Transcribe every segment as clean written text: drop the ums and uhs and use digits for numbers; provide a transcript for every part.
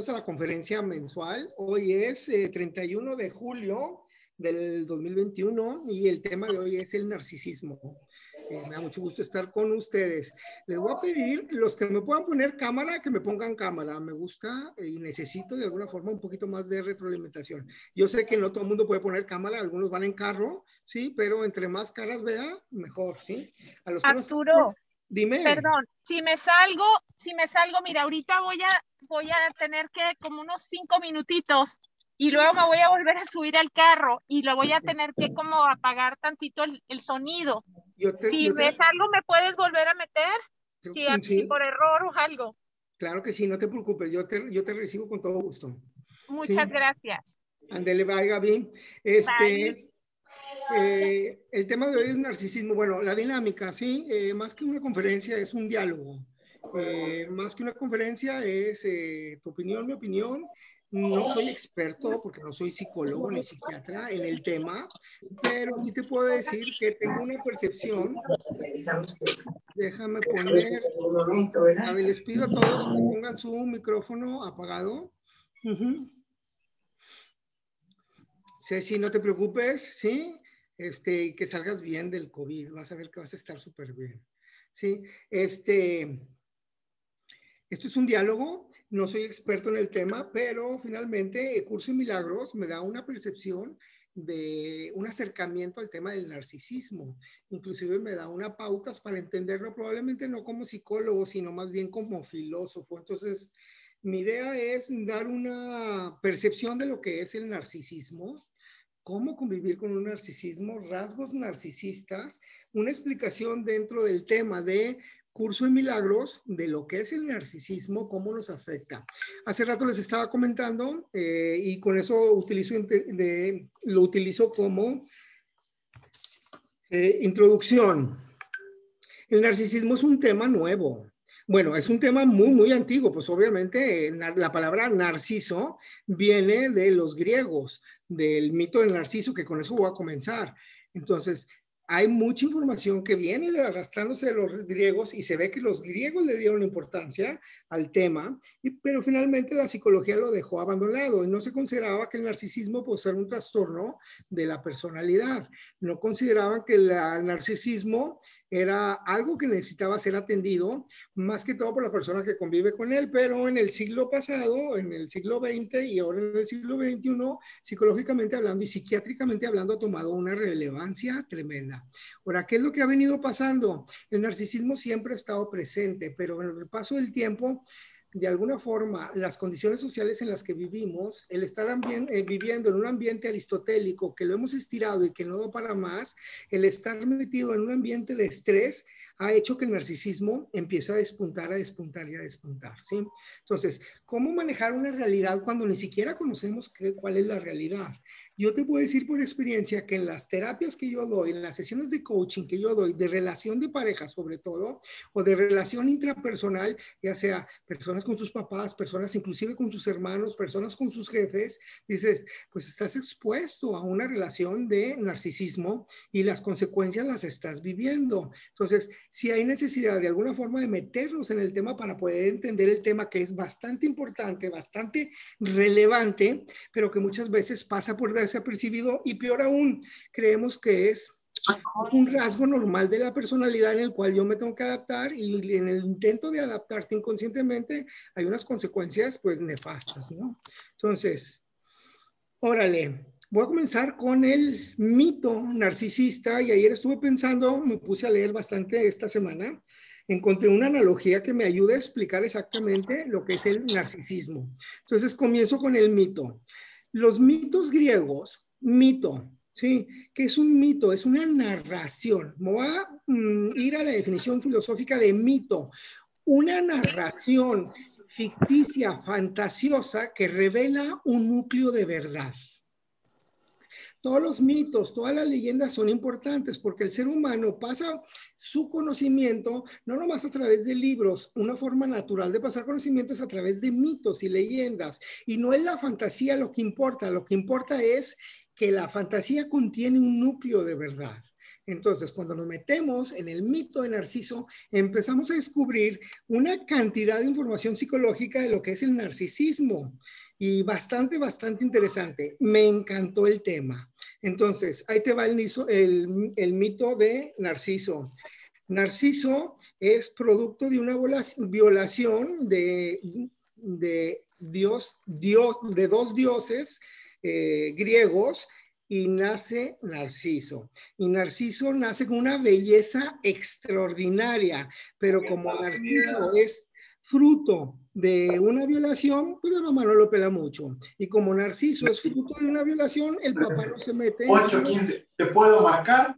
bienvenidos a la conferencia mensual. Hoy es 31 de julio del 2021 y el tema de hoy es el narcisismo. Me da mucho gusto estar con ustedes. Les voy a pedir, los que me puedan poner cámara, que me pongan cámara. Me gusta y necesito de alguna forma un poquito más de retroalimentación. Yo sé que no todo el mundo puede poner cámara, algunos van en carro, ¿sí? Pero entre más caras vea, mejor, ¿sí? A los que no están... Arturo, Dime. perdón, si me salgo, mira, ahorita voy a tener que como unos 5 minutitos y luego me voy a volver a subir al carro y lo voy a tener que como apagar tantito el sonido. Si ves algo, ¿me puedes volver a meter? Si por error o algo. Claro que sí, no te preocupes, yo te recibo con todo gusto. Muchas gracias. Ándele, bye, Gaby. Bye. El tema de hoy es narcisismo. Bueno, la dinámica, ¿sí? Más que una conferencia es un diálogo. Más que una conferencia es tu opinión, mi opinión. No soy experto porque no soy psicólogo ni psiquiatra en el tema, pero sí te puedo decir que tengo una percepción. Déjame poner, a ver, les pido a todos que pongan su micrófono apagado. Ceci, no te preocupes, ¿sí? Que salgas bien del COVID, vas a ver que vas a estar súper bien, ¿sí? Esto es un diálogo, no soy experto en el tema, pero finalmente Curso en Milagros me da una percepción de un acercamiento al tema del narcisismo. Inclusive me da unas pautas para entenderlo, probablemente no como psicólogo, sino más bien como filósofo. Entonces, mi idea es dar una percepción de lo que es el narcisismo, cómo convivir con un narcisismo, rasgos narcisistas, una explicación dentro del tema de Curso en Milagros de lo que es el narcisismo, cómo nos afecta. Hace rato les estaba comentando y con eso lo utilizo como introducción. El narcisismo es un tema nuevo. Bueno, es un tema muy, muy antiguo, pues obviamente la palabra narciso viene de los griegos, del mito del Narciso, que con eso voy a comenzar. Entonces, hay mucha información que viene arrastrándose de los griegos y se ve que los griegos le dieron importancia al tema, pero finalmente la psicología lo dejó abandonado y no se consideraba que el narcisismo puede ser un trastorno de la personalidad. No consideraban que el narcisismo era algo que necesitaba ser atendido, más que todo por la persona que convive con él, pero en el siglo pasado, en el siglo XX y ahora en el siglo XXI, psicológicamente hablando y psiquiátricamente hablando, ha tomado una relevancia tremenda. Ahora, ¿qué es lo que ha venido pasando? El narcisismo siempre ha estado presente, pero en el paso del tiempo, de alguna forma, las condiciones sociales en las que vivimos, el estar viviendo en un ambiente aristotélico que lo hemos estirado y que no da para más, el estar metido en un ambiente de estrés, ha hecho que el narcisismo empiece a despuntar y a despuntar, ¿sí? Entonces, ¿cómo manejar una realidad cuando ni siquiera conocemos cuál es la realidad? Yo te puedo decir por experiencia que en las terapias que yo doy, en las sesiones de coaching que yo doy, de relación de pareja sobre todo, o de relación intrapersonal, ya sea personas con sus papás, personas inclusive con sus hermanos, personas con sus jefes, dices, pues estás expuesto a una relación de narcisismo y las consecuencias las estás viviendo. Entonces, si hay necesidad de alguna forma de meternos en el tema para poder entender el tema, que es bastante importante, bastante relevante, pero que muchas veces pasa por desapercibido y peor aún, creemos que es un rasgo normal de la personalidad en el cual yo me tengo que adaptar y en el intento de adaptarte inconscientemente hay unas consecuencias pues nefastas, ¿no? Entonces, órale. Voy a comenzar con el mito narcisista y ayer estuve pensando, me puse a leer bastante esta semana, encontré una analogía que me ayuda a explicar exactamente lo que es el narcisismo. Entonces comienzo con el mito. Los mitos griegos, mito, ¿sí? ¿Qué es un mito? Es una narración. Me voy a ir a la definición filosófica de mito. Una narración ficticia, fantasiosa, que revela un núcleo de verdad. Todos los mitos, todas las leyendas son importantes porque el ser humano pasa su conocimiento no nomás a través de libros, una forma natural de pasar conocimiento es a través de mitos y leyendas. Y no es la fantasía lo que importa es que la fantasía contiene un núcleo de verdad. Entonces, cuando nos metemos en el mito de Narciso, empezamos a descubrir una cantidad de información psicológica de lo que es el narcisismo. Y bastante interesante. Me encantó el tema. Entonces, ahí te va el mito de Narciso. Narciso es producto de una violación de dos dioses griegos, y nace Narciso. Y Narciso nace con una belleza extraordinaria, pero como Narciso es fruto de una violación, pues la mamá no lo pela mucho. Y como Narciso es fruto de una violación, el papá no se mete. 8:15, ¿te puedo marcar?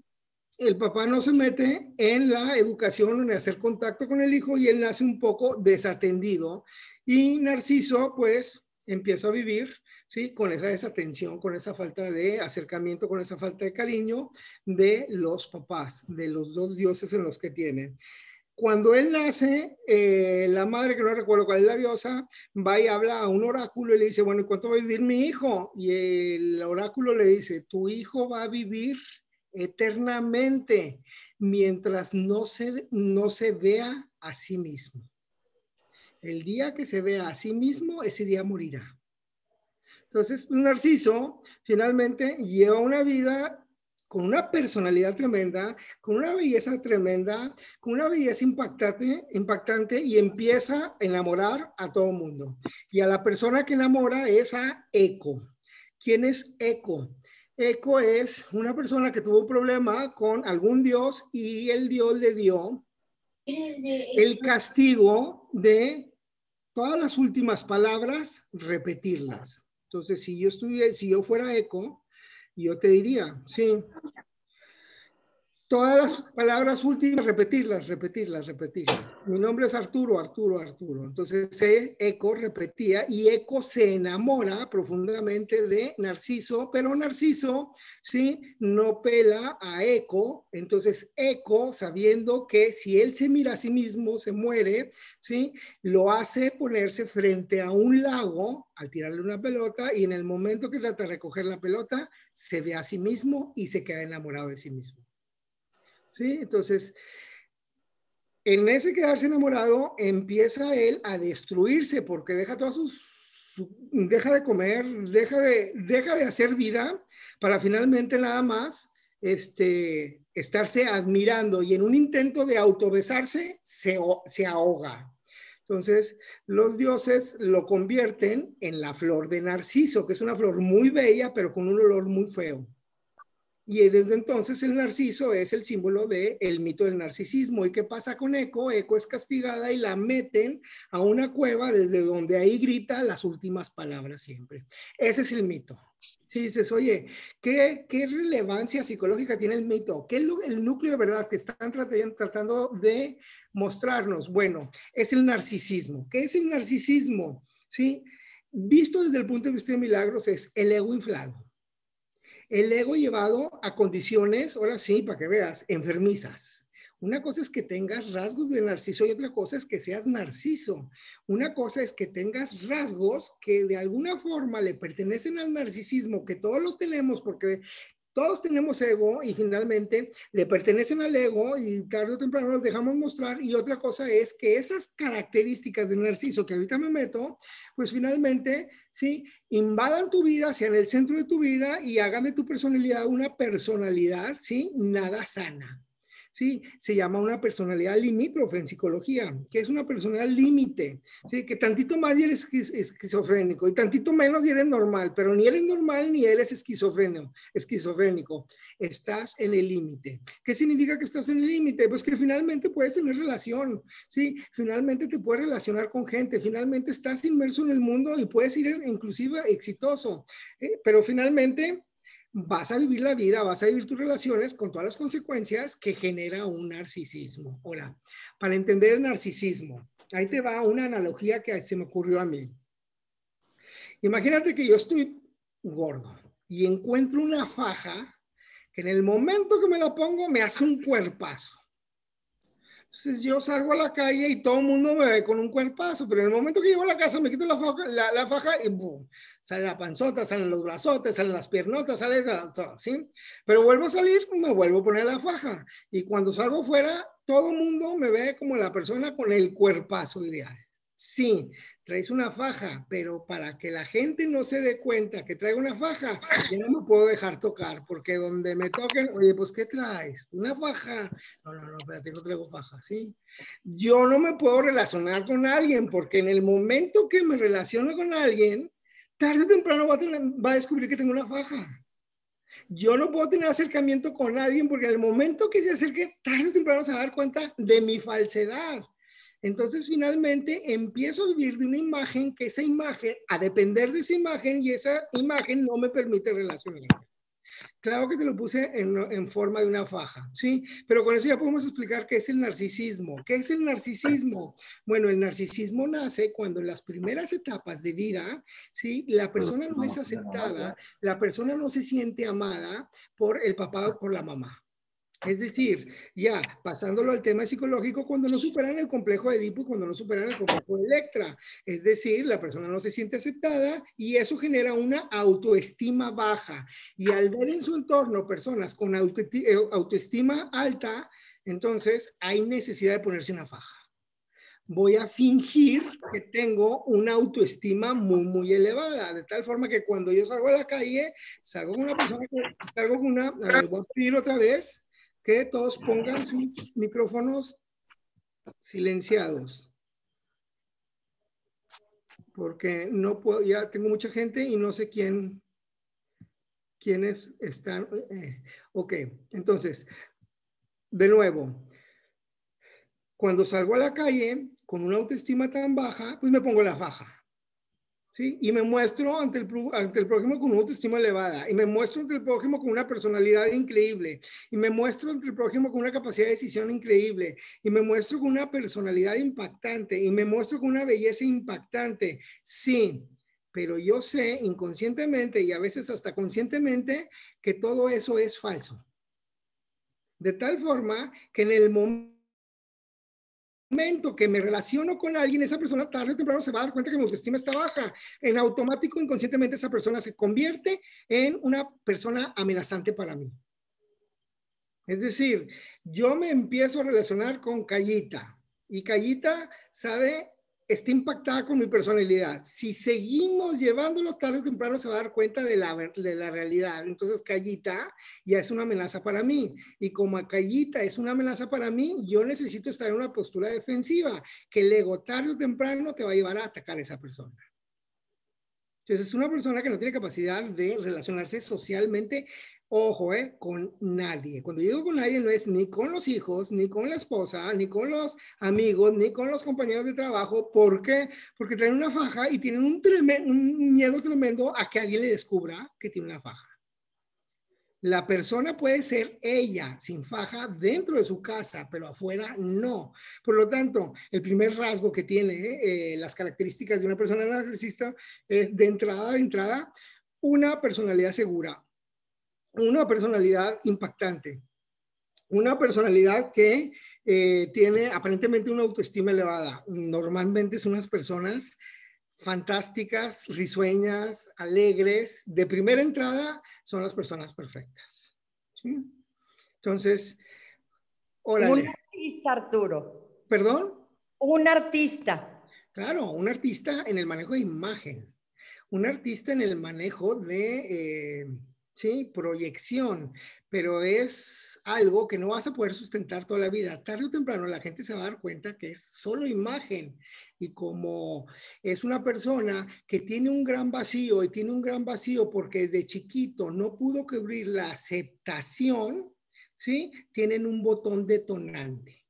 El papá no se mete en la educación, en hacer contacto con el hijo, y él nace un poco desatendido. Y Narciso, pues, empieza a vivir, ¿sí?, con esa desatención, con esa falta de acercamiento, con esa falta de cariño de los papás, de los dos dioses en los que tiene. Cuando él nace, la madre, que no recuerdo cuál es la diosa, va y habla a un oráculo y le dice, bueno, ¿y cuánto va a vivir mi hijo? Y el oráculo le dice, tu hijo va a vivir eternamente mientras no se vea a sí mismo. El día que se vea a sí mismo, ese día morirá. Entonces, Narciso finalmente lleva una vida con una personalidad tremenda, con una belleza tremenda, con una belleza impactante, y empieza a enamorar a todo el mundo. Y a la persona que enamora es a Eco. ¿Quién es Eco? Eco es una persona que tuvo un problema con algún dios, y el dios le dio el castigo de todas las últimas palabras, repetirlas. Entonces, si yo fuera Eco, yo te diría, sí, todas las palabras últimas, repetirlas. Mi nombre es Arturo. Entonces, Eco repetía, y Eco se enamora profundamente de Narciso, pero Narciso, ¿sí?, no pela a Eco. Entonces, Eco, sabiendo que si él se mira a sí mismo, se muere, ¿sí?, lo hace ponerse frente a un lago al tirarle una pelota, y en el momento que trata de recoger la pelota, se ve a sí mismo y se queda enamorado de sí mismo. ¿Sí? Entonces, en ese quedarse enamorado, empieza él a destruirse, porque deja deja de comer, deja de hacer vida, para finalmente nada más estarse admirando, y en un intento de autobesarse se ahoga. Entonces, los dioses lo convierten en la flor de Narciso, que es una flor muy bella, pero con un olor muy feo. Y desde entonces el narciso es el símbolo del mito del narcisismo. ¿Y qué pasa con Eco? Eco es castigada y la meten a una cueva, desde donde ahí grita las últimas palabras siempre. Ese es el mito. Si dices, oye, ¿qué relevancia psicológica tiene el mito? ¿Qué es el núcleo de verdad que están tratando de mostrarnos? Bueno, es el narcisismo. ¿Qué es el narcisismo? ¿Sí? Visto desde el punto de vista de Milagros, es el ego inflado. El ego llevado a condiciones, ahora sí, para que veas, enfermizas. Una cosa es que tengas rasgos de narciso, y otra cosa es que seas narciso. Una cosa es que tengas rasgos que de alguna forma le pertenecen al narcisismo, que todos los tenemos, porque todos tenemos ego, y finalmente le pertenecen al ego, y tarde o temprano los dejamos mostrar. Y otra cosa es que esas características del narciso que ahorita me meto, pues finalmente, ¿sí?, invadan tu vida, sean el centro de tu vida, y hagan de tu personalidad una personalidad, ¿sí?, nada sana. ¿Sí? Se llama una personalidad limítrofe en psicología, que es una personalidad límite, ¿sí?, que tantito más y eres esquizofrénico, y tantito menos y eres normal, pero ni eres normal ni eres esquizofrénico. Estás en el límite. ¿Qué significa que estás en el límite? Pues que finalmente puedes tener relación, ¿sí? Finalmente te puedes relacionar con gente, finalmente estás inmerso en el mundo y puedes ir inclusive exitoso, pero finalmente vas a vivir la vida, vas a vivir tus relaciones con todas las consecuencias que genera un narcisismo. Ahora, para entender el narcisismo, ahí te va una analogía que se me ocurrió a mí. Imagínate que yo estoy gordo y encuentro una faja que en el momento que me la pongo me hace un cuerpazo. Entonces yo salgo a la calle y todo el mundo me ve con un cuerpazo, pero en el momento que llego a la casa me quito la faja y ¡boom! Sale la panzota, salen los brazotes, salen las piernotas, sale todo, ¿sí? Pero vuelvo a salir, me vuelvo a poner la faja. Y cuando salgo fuera, todo el mundo me ve como la persona con el cuerpazo ideal. Sí, traes una faja, pero para que la gente no se dé cuenta que traigo una faja, ya no me puedo dejar tocar, porque donde me toquen, oye, pues, ¿qué traes? ¿Una faja? No, espérate, no traigo faja, ¿sí? Yo no me puedo relacionar con alguien, porque en el momento que me relaciono con alguien, tarde o temprano va a descubrir que tengo una faja. Yo no puedo tener acercamiento con alguien, porque en el momento que se acerque, tarde o temprano se va a dar cuenta de mi falsedad. Entonces, finalmente, empiezo a vivir de una imagen que esa imagen, a depender de esa imagen, y esa imagen no me permite relacionarme. Claro que te lo puse en forma de una faja, ¿sí? Pero con eso ya podemos explicar qué es el narcisismo. ¿Qué es el narcisismo? Bueno, el narcisismo nace cuando en las primeras etapas de vida, ¿sí? La persona no es aceptada, la persona no se siente amada por el papá o por la mamá. Es decir, ya pasándolo al tema psicológico, cuando no superan el complejo de Edipo y cuando no superan el complejo de Electra. Es decir, la persona no se siente aceptada y eso genera una autoestima baja. Y al ver en su entorno personas con autoestima alta, entonces hay necesidad de ponerse una faja. Voy a fingir que tengo una autoestima muy elevada, de tal forma que cuando yo salgo a la calle, salgo con una persona, salgo con una, voy a pedir otra vez que todos pongan sus micrófonos silenciados, porque no puedo, ya tengo mucha gente y no sé quiénes están. Ok, entonces, de nuevo, cuando salgo a la calle con una autoestima tan baja, pues me pongo la faja. ¿Sí? Y me muestro ante el prójimo con una autoestima elevada, y me muestro ante el prójimo con una personalidad increíble, y me muestro ante el prójimo con una capacidad de decisión increíble, y me muestro con una personalidad impactante, y me muestro con una belleza impactante. Sí, pero yo sé inconscientemente y a veces hasta conscientemente que todo eso es falso. De tal forma que en el momento que me relaciono con alguien, esa persona tarde o temprano se va a dar cuenta que mi autoestima está baja. En automático, inconscientemente, esa persona se convierte en una persona amenazante para mí. Es decir, yo me empiezo a relacionar con Cayita y Cayita está impactada con mi personalidad. Si seguimos llevándolos, tarde o temprano se va a dar cuenta de la realidad. Entonces Cayita ya es una amenaza para mí. Y como Cayita es una amenaza para mí, yo necesito estar en una postura defensiva, que el ego tarde o temprano te va a llevar a atacar a esa persona. Entonces es una persona que no tiene capacidad de relacionarse socialmente, ojo, con nadie. Cuando digo con nadie no es ni con los hijos, ni con la esposa, ni con los amigos, ni con los compañeros de trabajo. ¿Por qué? Porque traen una faja y tienen un miedo tremendo a que alguien le descubra que tiene una faja. La persona puede ser ella, sin faja, dentro de su casa, pero afuera no. Por lo tanto, el primer rasgo que tiene las características de una persona narcisista es de entrada, una personalidad segura, una personalidad impactante, una personalidad que tiene aparentemente una autoestima elevada. Normalmente son unas personas fantásticas, risueñas, alegres. De primera entrada son las personas perfectas. ¿Sí? Entonces, órale. Un artista, Arturo. ¿Perdón? Un artista. Claro, un artista en el manejo de imagen. Un artista en el manejo de, sí, proyección, pero es algo que no vas a poder sustentar toda la vida. Tarde o temprano la gente se va a dar cuenta que es solo imagen, y como es una persona que tiene un gran vacío, y tiene un gran vacío porque desde chiquito no pudo cubrir la aceptación, ¿sí? Tienen un botón detonante.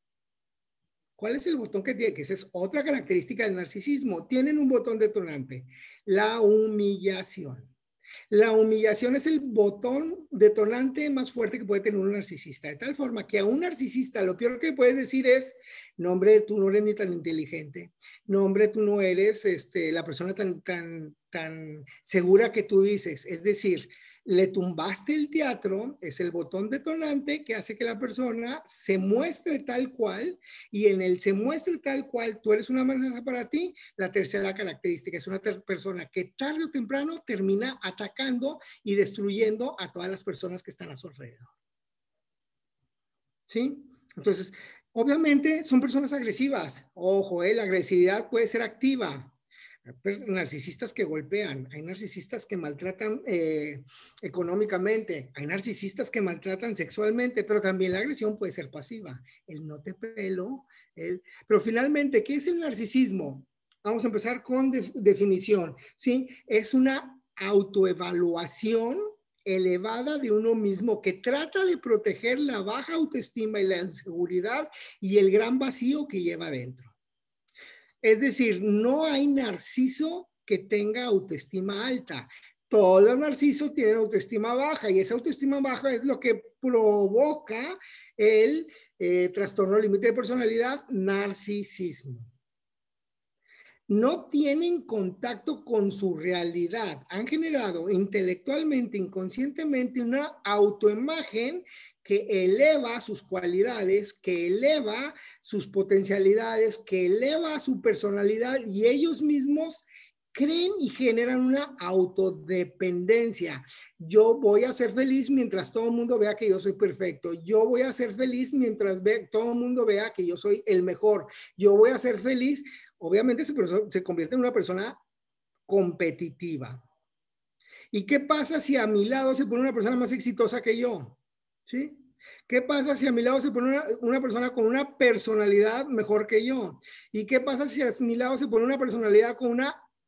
¿Cuál es el botón que tiene? Que esa es otra característica del narcisismo. Tienen un botón detonante, la humillación. La humillación es el botón detonante más fuerte que puede tener un narcisista, de tal forma que a un narcisista lo peor que puedes decir es: no, hombre, tú no eres ni tan inteligente, no, hombre, tú no eres la persona tan segura que tú dices. Es decir, Le tumbaste el teatro, es el botón detonante que hace que la persona se muestre tal cual, y en el se muestre tal cual, tú eres una amenaza para ti. La tercera característica es una persona que tarde o temprano termina atacando y destruyendo a todas las personas que están a su alrededor. ¿Sí? Entonces, obviamente son personas agresivas. Ojo, la agresividad puede ser activa. Narcisistas que golpean, hay narcisistas que maltratan económicamente, hay narcisistas que maltratan sexualmente, pero también la agresión puede ser pasiva. El no te pelo, pero finalmente, ¿qué es el narcisismo? Vamos a empezar con definición, ¿sí? Es una autoevaluación elevada de uno mismo que trata de proteger la baja autoestima y la inseguridad y el gran vacío que lleva dentro. Es decir, no hay narciso que tenga autoestima alta. Todos los narcisos tienen autoestima baja y esa autoestima baja es lo que provoca el trastorno límite de personalidad, narcisismo. No tienen contacto con su realidad. Han generado intelectualmente, inconscientemente, una autoimagen que eleva sus cualidades, que eleva sus potencialidades, que eleva su personalidad, y ellos mismos creen y generan una autodependencia. Yo voy a ser feliz mientras todo el mundo vea que yo soy perfecto. Yo voy a ser feliz mientras todo el mundo vea que yo soy el mejor. Yo voy a ser feliz. Obviamente se convierte en una persona competitiva. ¿Y qué pasa si a mi lado se pone una persona más exitosa que yo? ¿Sí? ¿Qué pasa si a mi lado se pone una persona con una personalidad mejor que yo? ¿Y qué pasa si a mi lado se pone una personalidad con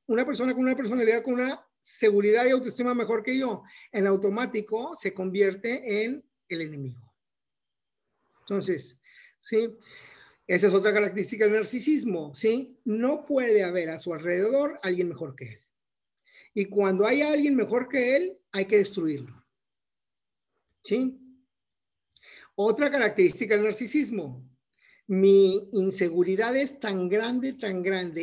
una persona con una personalidad con una seguridad y autoestima mejor que yo? En automático se convierte en el enemigo. Entonces, ¿sí? Esa es otra característica del narcisismo, ¿sí? No puede haber a su alrededor alguien mejor que él. Y cuando hay alguien mejor que él, hay que destruirlo. ¿Sí? Otra característica del narcisismo. Mi inseguridad es tan grande,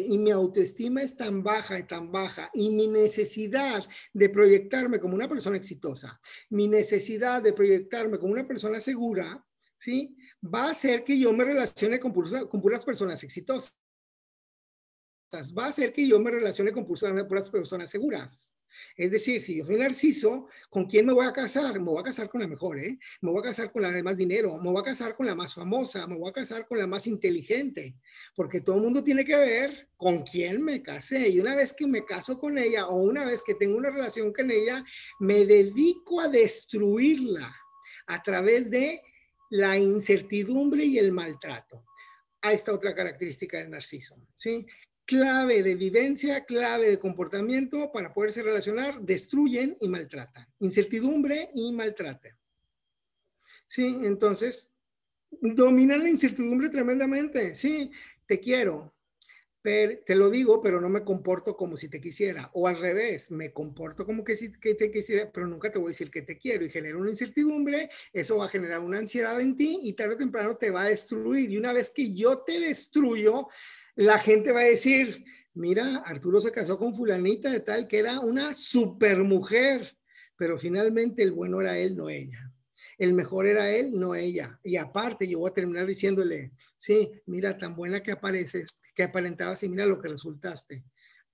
y mi autoestima es tan baja, y mi necesidad de proyectarme como una persona exitosa, mi necesidad de proyectarme como una persona segura, ¿sí? Va a hacer que yo me relacione con puras personas exitosas. Va a hacer que yo me relacione con puras personas seguras. Es decir, si yo soy narciso, ¿con quién me voy a casar? Me voy a casar con la mejor, ¿eh? Me voy a casar con la de más dinero, me voy a casar con la más famosa, me voy a casar con la más inteligente, porque todo el mundo tiene que ver con quién me casé. Y una vez que me caso con ella o una vez que tengo una relación con ella, me dedico a destruirla a través de la incertidumbre y el maltrato. Ahí está otra característica del narciso, ¿sí? Clave de vivencia, clave de comportamiento para poderse relacionar, destruyen y maltratan. Incertidumbre y maltratan. ¿Sí? Entonces, dominan la incertidumbre tremendamente. Sí, te quiero, pero, te lo digo, pero no me comporto como si te quisiera. O al revés, me comporto como que si que te quisiera, pero nunca te voy a decir que te quiero. Y genera una incertidumbre, eso va a generar una ansiedad en ti y tarde o temprano te va a destruir. Y una vez que yo te destruyo, la gente va a decir, mira, Arturo se casó con fulanita de tal que era una supermujer, pero finalmente el bueno era él, no ella. El mejor era él, no ella. Y aparte, yo voy a terminar diciéndole, sí, mira, tan buena que apareces, que aparentabas y mira lo que resultaste.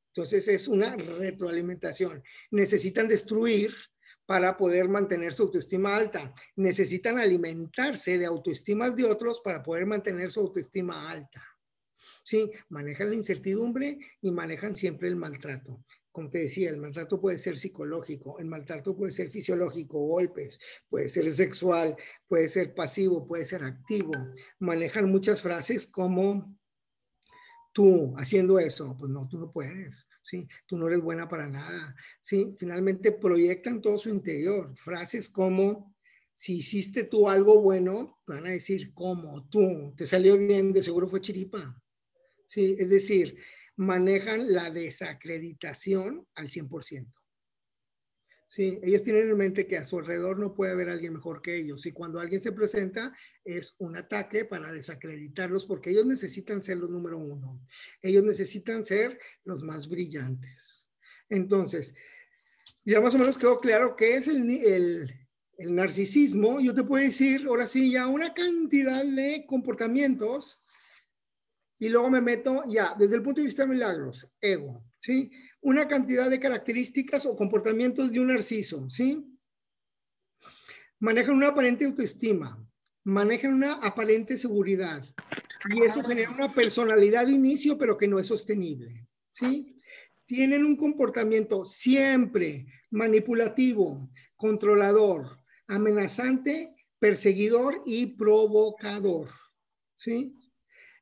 Entonces es una retroalimentación. Necesitan destruir para poder mantener su autoestima alta. Necesitan alimentarse de autoestimas de otros para poder mantener su autoestima alta. Sí, manejan la incertidumbre y manejan siempre el maltrato. Como te decía, el maltrato puede ser psicológico, el maltrato puede ser fisiológico, golpes, puede ser sexual, puede ser pasivo, puede ser activo. Manejan muchas frases como tú haciendo eso, pues no, tú no puedes, ¿sí? Tú no eres buena para nada, ¿sí? Finalmente proyectan todo su interior. Frases como, si hiciste tú algo bueno, van a decir, ¿cómo? Tú, te salió bien, de seguro fue chiripa. Sí, es decir, manejan la desacreditación al 100%. Sí, ellos tienen en mente que a su alrededor no puede haber alguien mejor que ellos. Y cuando alguien se presenta, es un ataque para desacreditarlos porque ellos necesitan ser los número uno. Ellos necesitan ser los más brillantes. Entonces, Ya más o menos quedó claro qué es el narcisismo. Yo te puedo decir, ahora sí, ya una cantidad de comportamientos y luego me meto ya, desde el punto de vista de milagros, ego, ¿sí? Una cantidad de características o comportamientos de un narciso, ¿sí? Manejan una aparente autoestima, manejan una aparente seguridad y eso genera una personalidad de inicio, pero que no es sostenible, ¿sí? Tienen un comportamiento siempre manipulativo, controlador, amenazante, perseguidor y provocador, ¿sí?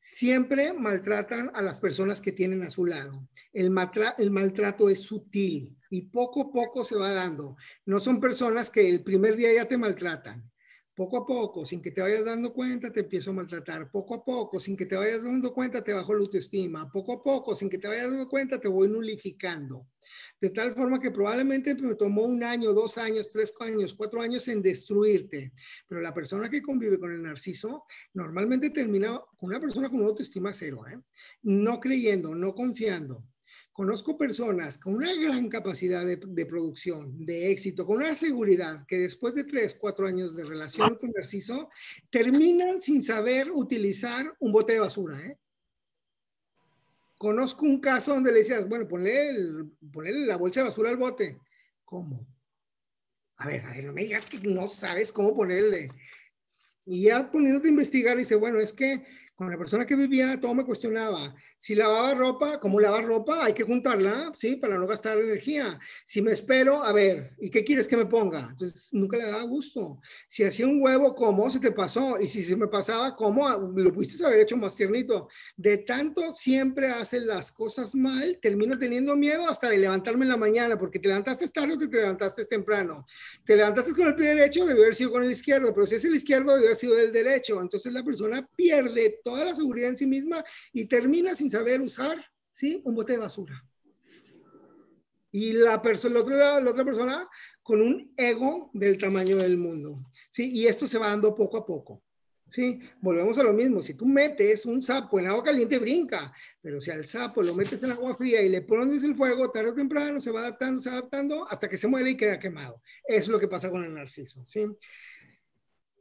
Siempre maltratan a las personas que tienen a su lado. El maltrato es sutil y poco a poco se va dando. No son personas que el primer día ya te maltratan. Poco a poco, sin que te vayas dando cuenta, te empiezo a maltratar. Poco a poco, sin que te vayas dando cuenta, te bajo la autoestima. Poco a poco, sin que te vayas dando cuenta, te voy nulificando. De tal forma que probablemente me tomó 1 año, 2 años, 3 años, 4 años en destruirte. Pero la persona que convive con el narciso normalmente termina con una persona con una autoestima cero, no creyendo, no confiando. Conozco personas con una gran capacidad de producción, de éxito, con una seguridad que después de 3, 4 años de relación con narciso, terminan sin saber utilizar un bote de basura. Conozco un caso donde le decías, bueno, ponle la bolsa de basura al bote. ¿Cómo? A ver, no me digas que no sabes cómo ponerle. Y ya poniéndote a investigar, dice, bueno, es que con la persona que vivía, todo me cuestionaba. Si lavaba ropa, ¿cómo lavar ropa? Hay que juntarla, ¿sí? Para no gastar energía. Si me espero, a ver, ¿y qué quieres que me ponga? Entonces, nunca le daba gusto. Si hacía un huevo, ¿cómo? Se te pasó. Y si se me pasaba, ¿cómo? Lo pudiste haber hecho más tiernito. De tanto siempre haces las cosas mal, termino teniendo miedo hasta de levantarme en la mañana, porque te levantaste tarde o te levantaste temprano. Te levantaste con el pie derecho, debe haber sido con el izquierdo, pero si es el izquierdo, debe haber sido del derecho. Entonces la persona pierde toda la seguridad en sí misma y termina sin saber usar, ¿sí? Un bote de basura. Y la otra persona con un ego del tamaño del mundo, ¿sí? Y esto se va dando poco a poco, ¿sí? Volvemos a lo mismo. Si tú metes un sapo en agua caliente, brinca. Pero si al sapo lo metes en agua fría y le pones el fuego, tarde o temprano se va adaptando hasta que se muere y queda quemado. Eso es lo que pasa con el narciso, ¿sí?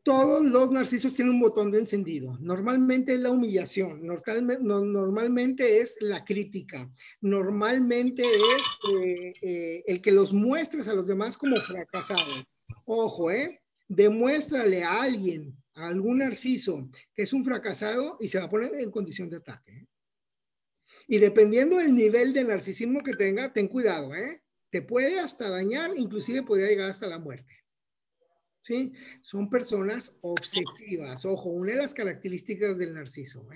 Todos los narcisos tienen un botón de encendido. Normalmente es la humillación, normalmente es la crítica, normalmente es el que los muestres a los demás como fracasados. Ojo, demuéstrale a alguien, a algún narciso, que es un fracasado y se va a poner en condición de ataque. Y dependiendo del nivel de narcisismo que tenga, ten cuidado, te puede hasta dañar, inclusive podría llegar hasta la muerte. ¿Sí? Son personas obsesivas. Ojo, una de las características del narciso.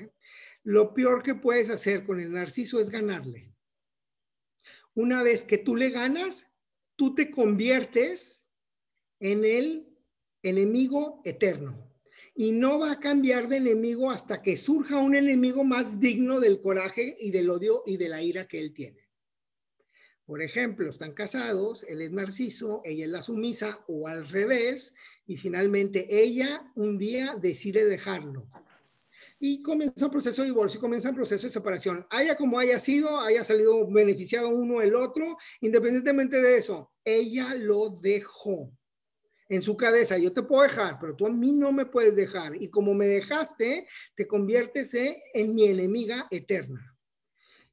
Lo peor que puedes hacer con el narciso es ganarle. Una vez que tú le ganas, tú te conviertes en el enemigo eterno. Y no va a cambiar de enemigo hasta que surja un enemigo más digno del coraje y del odio y de la ira que él tiene. Por ejemplo, están casados, él es narciso, ella es la sumisa o al revés, y finalmente ella un día decide dejarlo. Y comienza un proceso de divorcio, comienza un proceso de separación. Haya como haya sido, haya salido beneficiado uno el otro, independientemente de eso, ella lo dejó. En su cabeza, yo te puedo dejar, pero tú a mí no me puedes dejar. Y como me dejaste, te conviertes en mi enemiga eterna.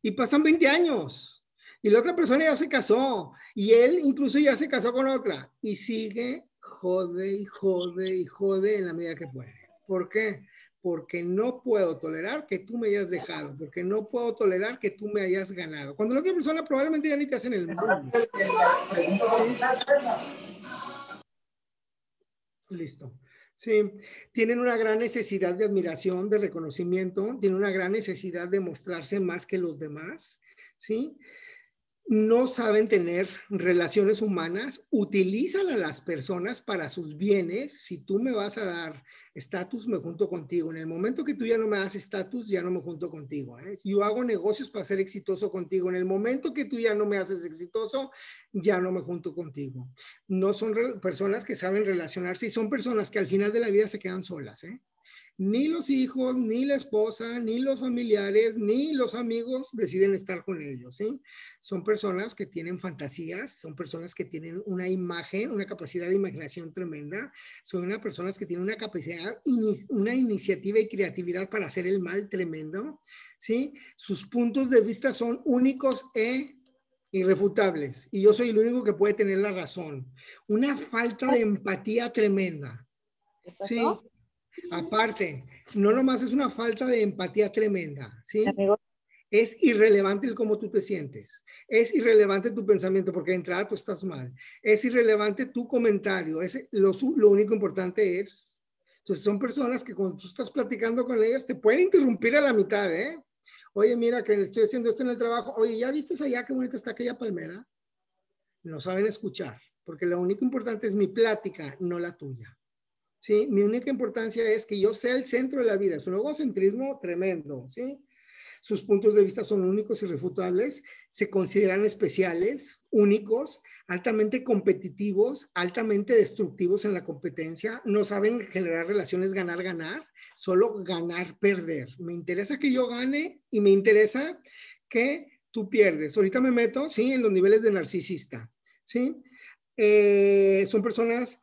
Y pasan 20 años. Y la otra persona ya se casó. Y él incluso ya se casó con otra. Y sigue, jode y jode y jode en la medida que puede. ¿Por qué? Porque no puedo tolerar que tú me hayas dejado. Porque no puedo tolerar que tú me hayas ganado. Cuando la otra persona probablemente ya ni te hacen el mundo. Listo. Sí, tienen una gran necesidad de admiración, de reconocimiento, tienen una gran necesidad de mostrarse más que los demás, ¿sí? No saben tener relaciones humanas, utilizan a las personas para sus bienes. Si tú me vas a dar estatus, me junto contigo. En el momento que tú ya no me das estatus, ya no me junto contigo. Yo hago negocios para ser exitoso contigo. En el momento que tú ya no me haces exitoso, ya no me junto contigo. No son personas que saben relacionarse y son personas que al final de la vida se quedan solas. Ni los hijos, ni la esposa, ni los familiares, ni los amigos deciden estar con ellos, ¿sí? Son personas que tienen fantasías, son personas que tienen una imagen, una capacidad de imaginación tremenda, son unas personas que tienen una capacidad, una iniciativa y creatividad para hacer el mal tremendo, ¿sí? Sus puntos de vista son únicos e irrefutables, y yo soy el único que puede tener la razón. Una falta de empatía tremenda, ¿sí? Aparte, no nomás es una falta de empatía tremenda, ¿sí? Es irrelevante el cómo tú te sientes. Es irrelevante tu pensamiento, porque de entrada tú estás mal. Es irrelevante tu comentario. Lo único importante es... Entonces son personas que cuando tú estás platicando con ellas te pueden interrumpir a la mitad, ¿eh? Oye, mira que estoy haciendo esto en el trabajo. Oye, ¿ya viste allá qué bonita está aquella palmera? No saben escuchar, porque lo único importante es mi plática, no la tuya. ¿Sí? Mi única importancia es que yo sea el centro de la vida. Es un egocentrismo tremendo, ¿sí? Sus puntos de vista son únicos y irrefutables, se consideran especiales, únicos, altamente competitivos, altamente destructivos en la competencia, no saben generar relaciones ganar-ganar, solo ganar-perder. Me interesa que yo gane y me interesa que tú pierdes. Ahorita me meto, ¿sí? En los niveles de narcisista, ¿sí? Son personas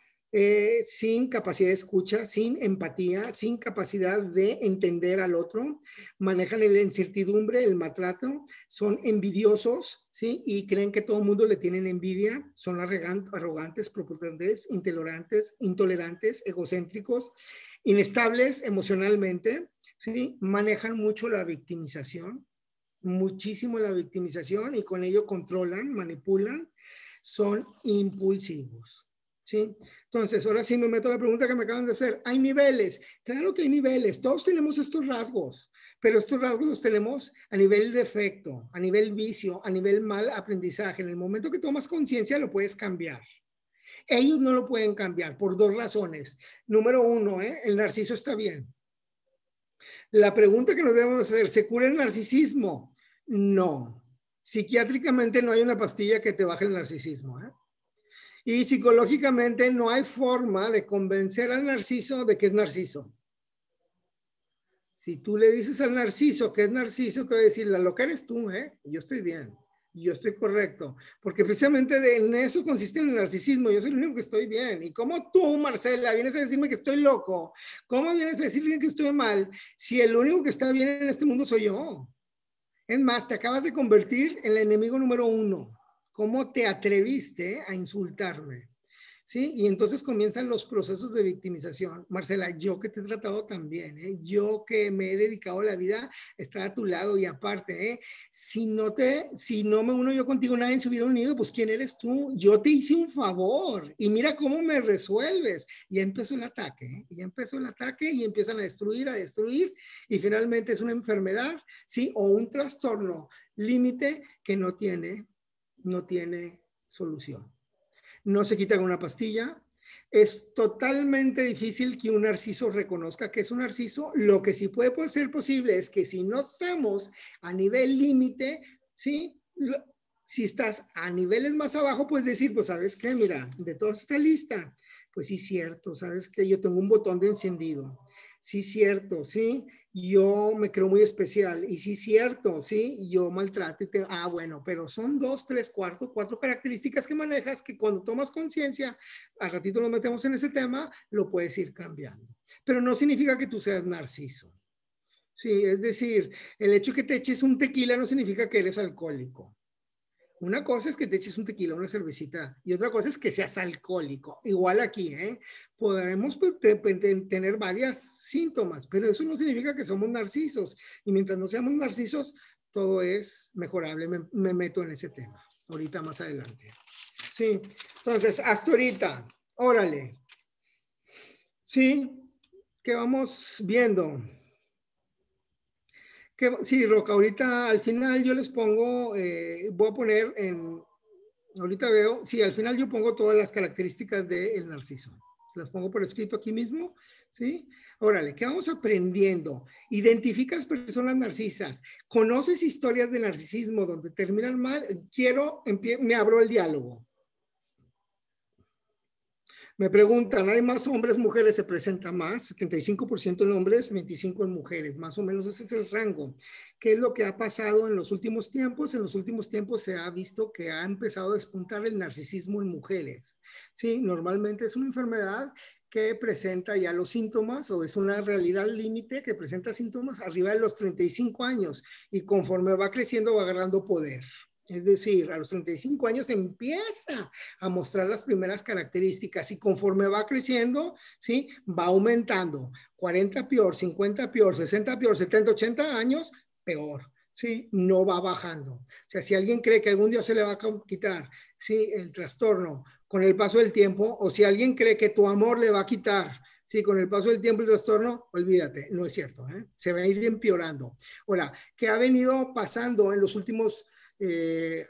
sin capacidad de escucha, sin empatía, sin capacidad de entender al otro, manejan la incertidumbre, el maltrato, son envidiosos, ¿sí? Y creen que todo el mundo le tienen envidia, son arrogantes, prepotentes, intolerantes, egocéntricos, inestables emocionalmente, ¿sí? Manejan mucho la victimización, muchísimo la victimización, y con ello controlan, manipulan, son impulsivos. ¿Sí? Entonces, ahora sí me meto a la pregunta que me acaban de hacer. ¿Hay niveles? Claro que hay niveles. Todos tenemos estos rasgos, pero estos rasgos los tenemos a nivel defecto, a nivel vicio, a nivel mal aprendizaje. En el momento que tomas conciencia, lo puedes cambiar. Ellos no lo pueden cambiar por dos razones. Número uno, el narciso está bien. La pregunta que nos debemos hacer, ¿se cura el narcisismo? No. Psiquiátricamente no hay una pastilla que te baje el narcisismo, Y psicológicamente no hay forma de convencer al narciso de que es narciso. Si tú le dices al narciso que es narciso, te va a decir, la loca eres tú, yo estoy bien, yo estoy correcto. Porque precisamente en eso consiste el narcisismo, yo soy el único que estoy bien. ¿Y cómo tú, Marcela, vienes a decirme que estoy loco? ¿Cómo vienes a decirme que estoy mal si el único que está bien en este mundo soy yo? Es más, te acabas de convertir en el enemigo número uno. ¿Cómo te atreviste a insultarme? ¿Sí? Y entonces comienzan los procesos de victimización. Marcela, yo que te he tratado tan bien, yo que me he dedicado la vida a estar a tu lado, y aparte, si no me uno yo contigo, nadie se hubiera unido, pues ¿quién eres tú? Yo te hice un favor y mira cómo me resuelves. Y ya empezó el ataque, y ya empezó el ataque, y empiezan a destruir, y finalmente es una enfermedad, ¿sí? O un trastorno límite que no tiene solución. No se quita con una pastilla. Es totalmente difícil que un narciso reconozca que es un narciso. Lo que sí puede ser posible es que si no estamos a nivel límite, ¿sí? Si estás a niveles más abajo, puedes decir, pues, ¿sabes qué? Mira, de toda esta lista, pues sí, cierto, ¿sabes qué? Yo tengo un botón de encendido. Sí, cierto, sí, yo me creo muy especial. Y sí, cierto, sí, yo maltrato. Bueno, pero son 2, 3, 4 características que manejas que cuando tomas conciencia, al ratito nos metemos en ese tema, lo puedes ir cambiando. Pero no significa que tú seas narciso. Sí, es decir, el hecho de que te eches un tequila no significa que eres alcohólico. Una cosa es que te eches un tequila, una cervecita, y otra cosa es que seas alcohólico. Igual aquí, podremos tener varios síntomas, pero eso no significa que somos narcisos. Y mientras no seamos narcisos, todo es mejorable. Me meto en ese tema ahorita más adelante. Sí, entonces, hasta ahorita, órale. Sí, ¿qué vamos viendo? Sí, Roca, ahorita al final yo les pongo, voy a poner ahorita veo, sí, al final yo pongo todas las características del narciso. Las pongo por escrito aquí mismo, ¿sí? Órale, ¿qué vamos aprendiendo? Identificas personas narcisas, conoces historias de narcisismo donde terminan mal, me abro el diálogo. Me preguntan, ¿hay más hombres, mujeres? Se presenta más, 75% en hombres, 25% en mujeres, más o menos ese es el rango. ¿Qué es lo que ha pasado en los últimos tiempos? En los últimos tiempos se ha visto que ha empezado a despuntar el narcisismo en mujeres. Sí, normalmente es una enfermedad que presenta ya los síntomas o es una realidad límite que presenta síntomas arriba de los 35 años y conforme va creciendo va agarrando poder. Es decir, a los 35 años empieza a mostrar las primeras características y conforme va creciendo, ¿sí? Va aumentando. 40 peor, 50 peor, 60 peor, 70, 80 años, peor. Sí, no va bajando. O sea, si alguien cree que algún día se le va a quitar, sí, el trastorno con el paso del tiempo, o si alguien cree que tu amor le va a quitar, sí, con el paso del tiempo el trastorno, olvídate, no es cierto, ¿eh? Se va a ir empeorando. Ahora, ¿qué ha venido pasando en los últimos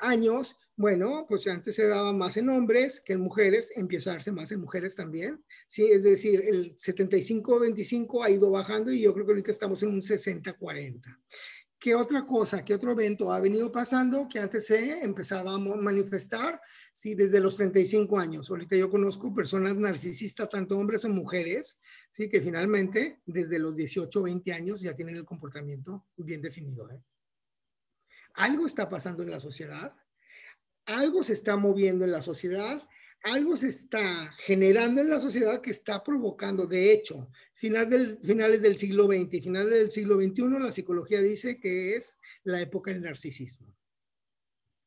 años? Bueno, pues antes se daba más en hombres que en mujeres, empieza a darse más en mujeres también, ¿sí? Es decir, el 75-25 ha ido bajando y yo creo que ahorita estamos en un 60-40. ¿Qué otra cosa, qué otro evento ha venido pasando que antes se empezaba a manifestar? Sí, desde los 35 años. Ahorita yo conozco personas narcisistas, tanto hombres como mujeres, sí, que finalmente desde los 18 o 20 años ya tienen el comportamiento bien definido, ¿eh? Algo está pasando en la sociedad, algo se está moviendo en la sociedad, algo se está generando en la sociedad que está provocando, de hecho, finales del siglo XX y finales del siglo XXI, la psicología dice que es la época del narcisismo.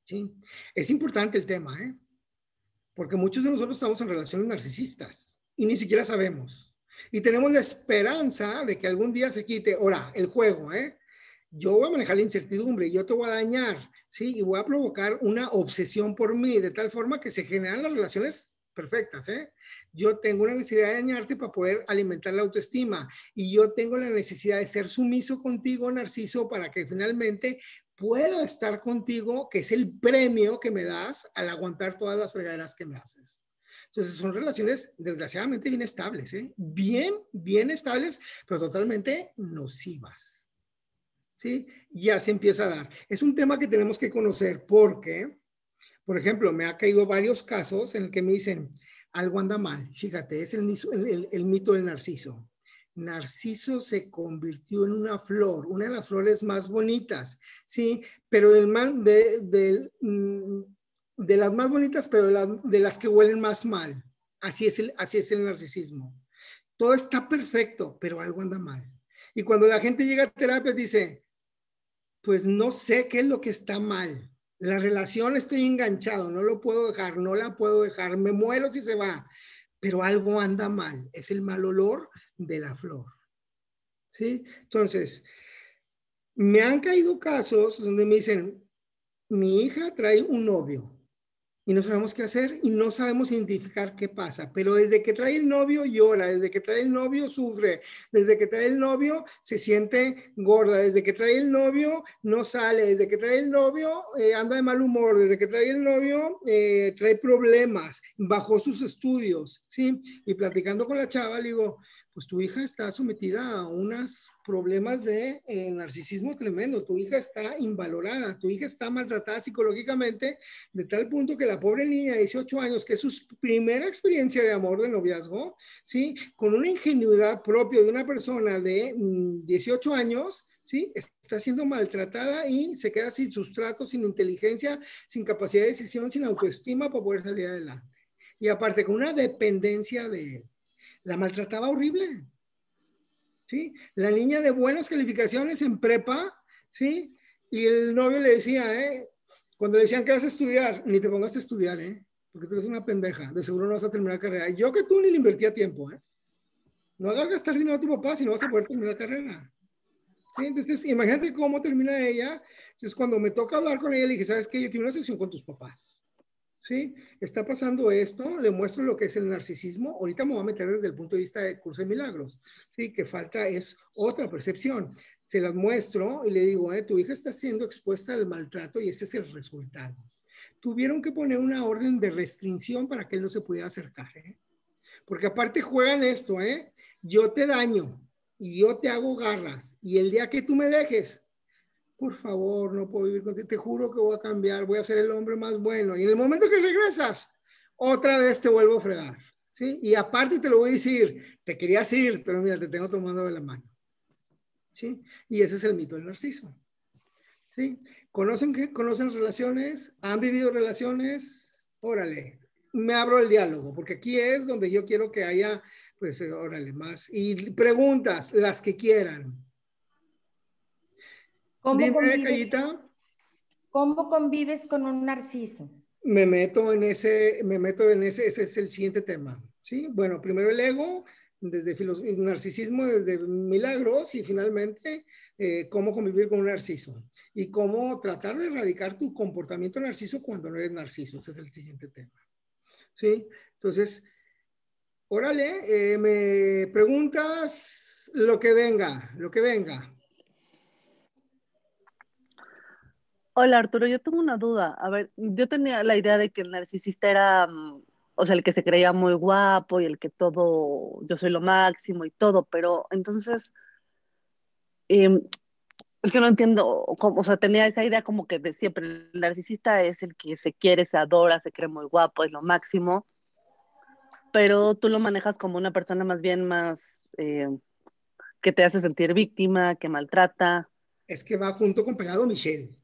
¿Sí? Es importante el tema, ¿eh? Porque muchos de nosotros estamos en relaciones narcisistas y ni siquiera sabemos. Y tenemos la esperanza de que algún día se quite. Ahora, el juego, ¿eh? Yo voy a manejar la incertidumbre, yo te voy a dañar, ¿sí? Y voy a provocar una obsesión por mí, de tal forma que se generan las relaciones perfectas, ¿eh? Yo tengo una necesidad de dañarte para poder alimentar la autoestima y yo tengo la necesidad de ser sumiso contigo, Narciso, para que finalmente pueda estar contigo, que es el premio que me das al aguantar todas las fregaderas que me haces. Entonces son relaciones desgraciadamente bien estables, ¿eh? Bien estables, pero totalmente nocivas. ¿Sí? Ya se empieza a dar. Es un tema que tenemos que conocer porque, por ejemplo, me ha caído varios casos en el que me dicen, algo anda mal. Fíjate, es el mito del Narciso. Narciso se convirtió en una flor, una de las flores más bonitas, ¿sí? Pero de las más bonitas, pero de las que huelen más mal. Así es el narcisismo. Todo está perfecto, pero algo anda mal. Y cuando la gente llega a terapia dice, pues no sé qué es lo que está mal. La relación estoy enganchado, no lo puedo dejar, no la puedo dejar, me muero si se va, pero algo anda mal, es el mal olor de la flor. ¿Sí? Entonces, me han caído casos donde me dicen, mi hija trae un novio y no sabemos qué hacer y no sabemos identificar qué pasa, pero desde que trae el novio llora, desde que trae el novio sufre, desde que trae el novio se siente gorda, desde que trae el novio no sale, desde que trae el novio anda de mal humor, desde que trae el novio trae problemas, bajó sus estudios, ¿sí? Y platicando con la chava le digo, pues tu hija está sometida a unos problemas de narcisismo tremendo, tu hija está invalorada, tu hija está maltratada psicológicamente de tal punto que la pobre niña de 18 años, que es su primera experiencia de amor, de noviazgo, ¿sí? Con una ingenuidad propia de una persona de 18 años, ¿sí? Está siendo maltratada y se queda sin sustrato, sin inteligencia, sin capacidad de decisión, sin autoestima para poder salir adelante. Y aparte con una dependencia de él. La maltrataba horrible, ¿sí? La niña de buenas calificaciones en prepa, ¿sí? Y el novio le decía, cuando le decían que vas a estudiar, ni te pongas a estudiar, porque tú eres una pendeja, de seguro no vas a terminar la carrera. Yo que tú ni le invertía tiempo, no hagas gastar dinero a tu papá si no vas a poder terminar la carrera. ¿Sí? Entonces, imagínate cómo termina ella. Entonces, cuando me toca hablar con ella, le dije, ¿sabes qué? Yo quiero una sesión con tus papás. ¿Sí? Está pasando esto, le muestro lo que es el narcisismo. Ahorita me voy a meter desde el punto de vista de Curso de Milagros. ¿Sí? Que falta es otra percepción. Se las muestro y le digo, tu hija está siendo expuesta al maltrato y ese es el resultado. Tuvieron que poner una orden de restricción para que él no se pudiera acercar. Porque aparte juegan esto, yo te daño y yo te hago garras y el día que tú me dejes, por favor, no puedo vivir contigo, te juro que voy a cambiar, voy a ser el hombre más bueno. Y en el momento que regresas, otra vez te vuelvo a fregar. ¿sí? Y aparte te lo voy a decir, te querías ir, pero mira, te tengo tomando de la mano, ¿sí? Y ese es el mito del narciso, ¿sí? ¿Conocen relaciones? ¿Han vivido relaciones? Órale, me abro el diálogo, porque aquí es donde yo quiero que haya, pues, órale, más. Y preguntas, las que quieran. ¿Cómo Dime, convives, Cayita. cómo convives con un narciso? Ese es el siguiente tema, ¿sí? Bueno, primero el ego, desde narcisismo, desde milagros y finalmente cómo convivir con un narciso y cómo tratar de erradicar tu comportamiento narciso cuando no eres narciso, ese es el siguiente tema, ¿sí? Entonces, órale, me preguntas lo que venga, lo que venga. Hola Arturo, yo tengo una duda. A ver, yo tenía la idea de que el narcisista era, o sea, el que se creía muy guapo y el que todo, yo soy lo máximo y todo, pero entonces, eh, es que no entiendo, cómo, o sea, tenía esa idea como que de siempre, el narcisista es el que se quiere, se adora, se cree muy guapo, es lo máximo, pero tú lo manejas como una persona más bien más, que te hace sentir víctima, que maltrata. Es que va junto con pegado, Michelle.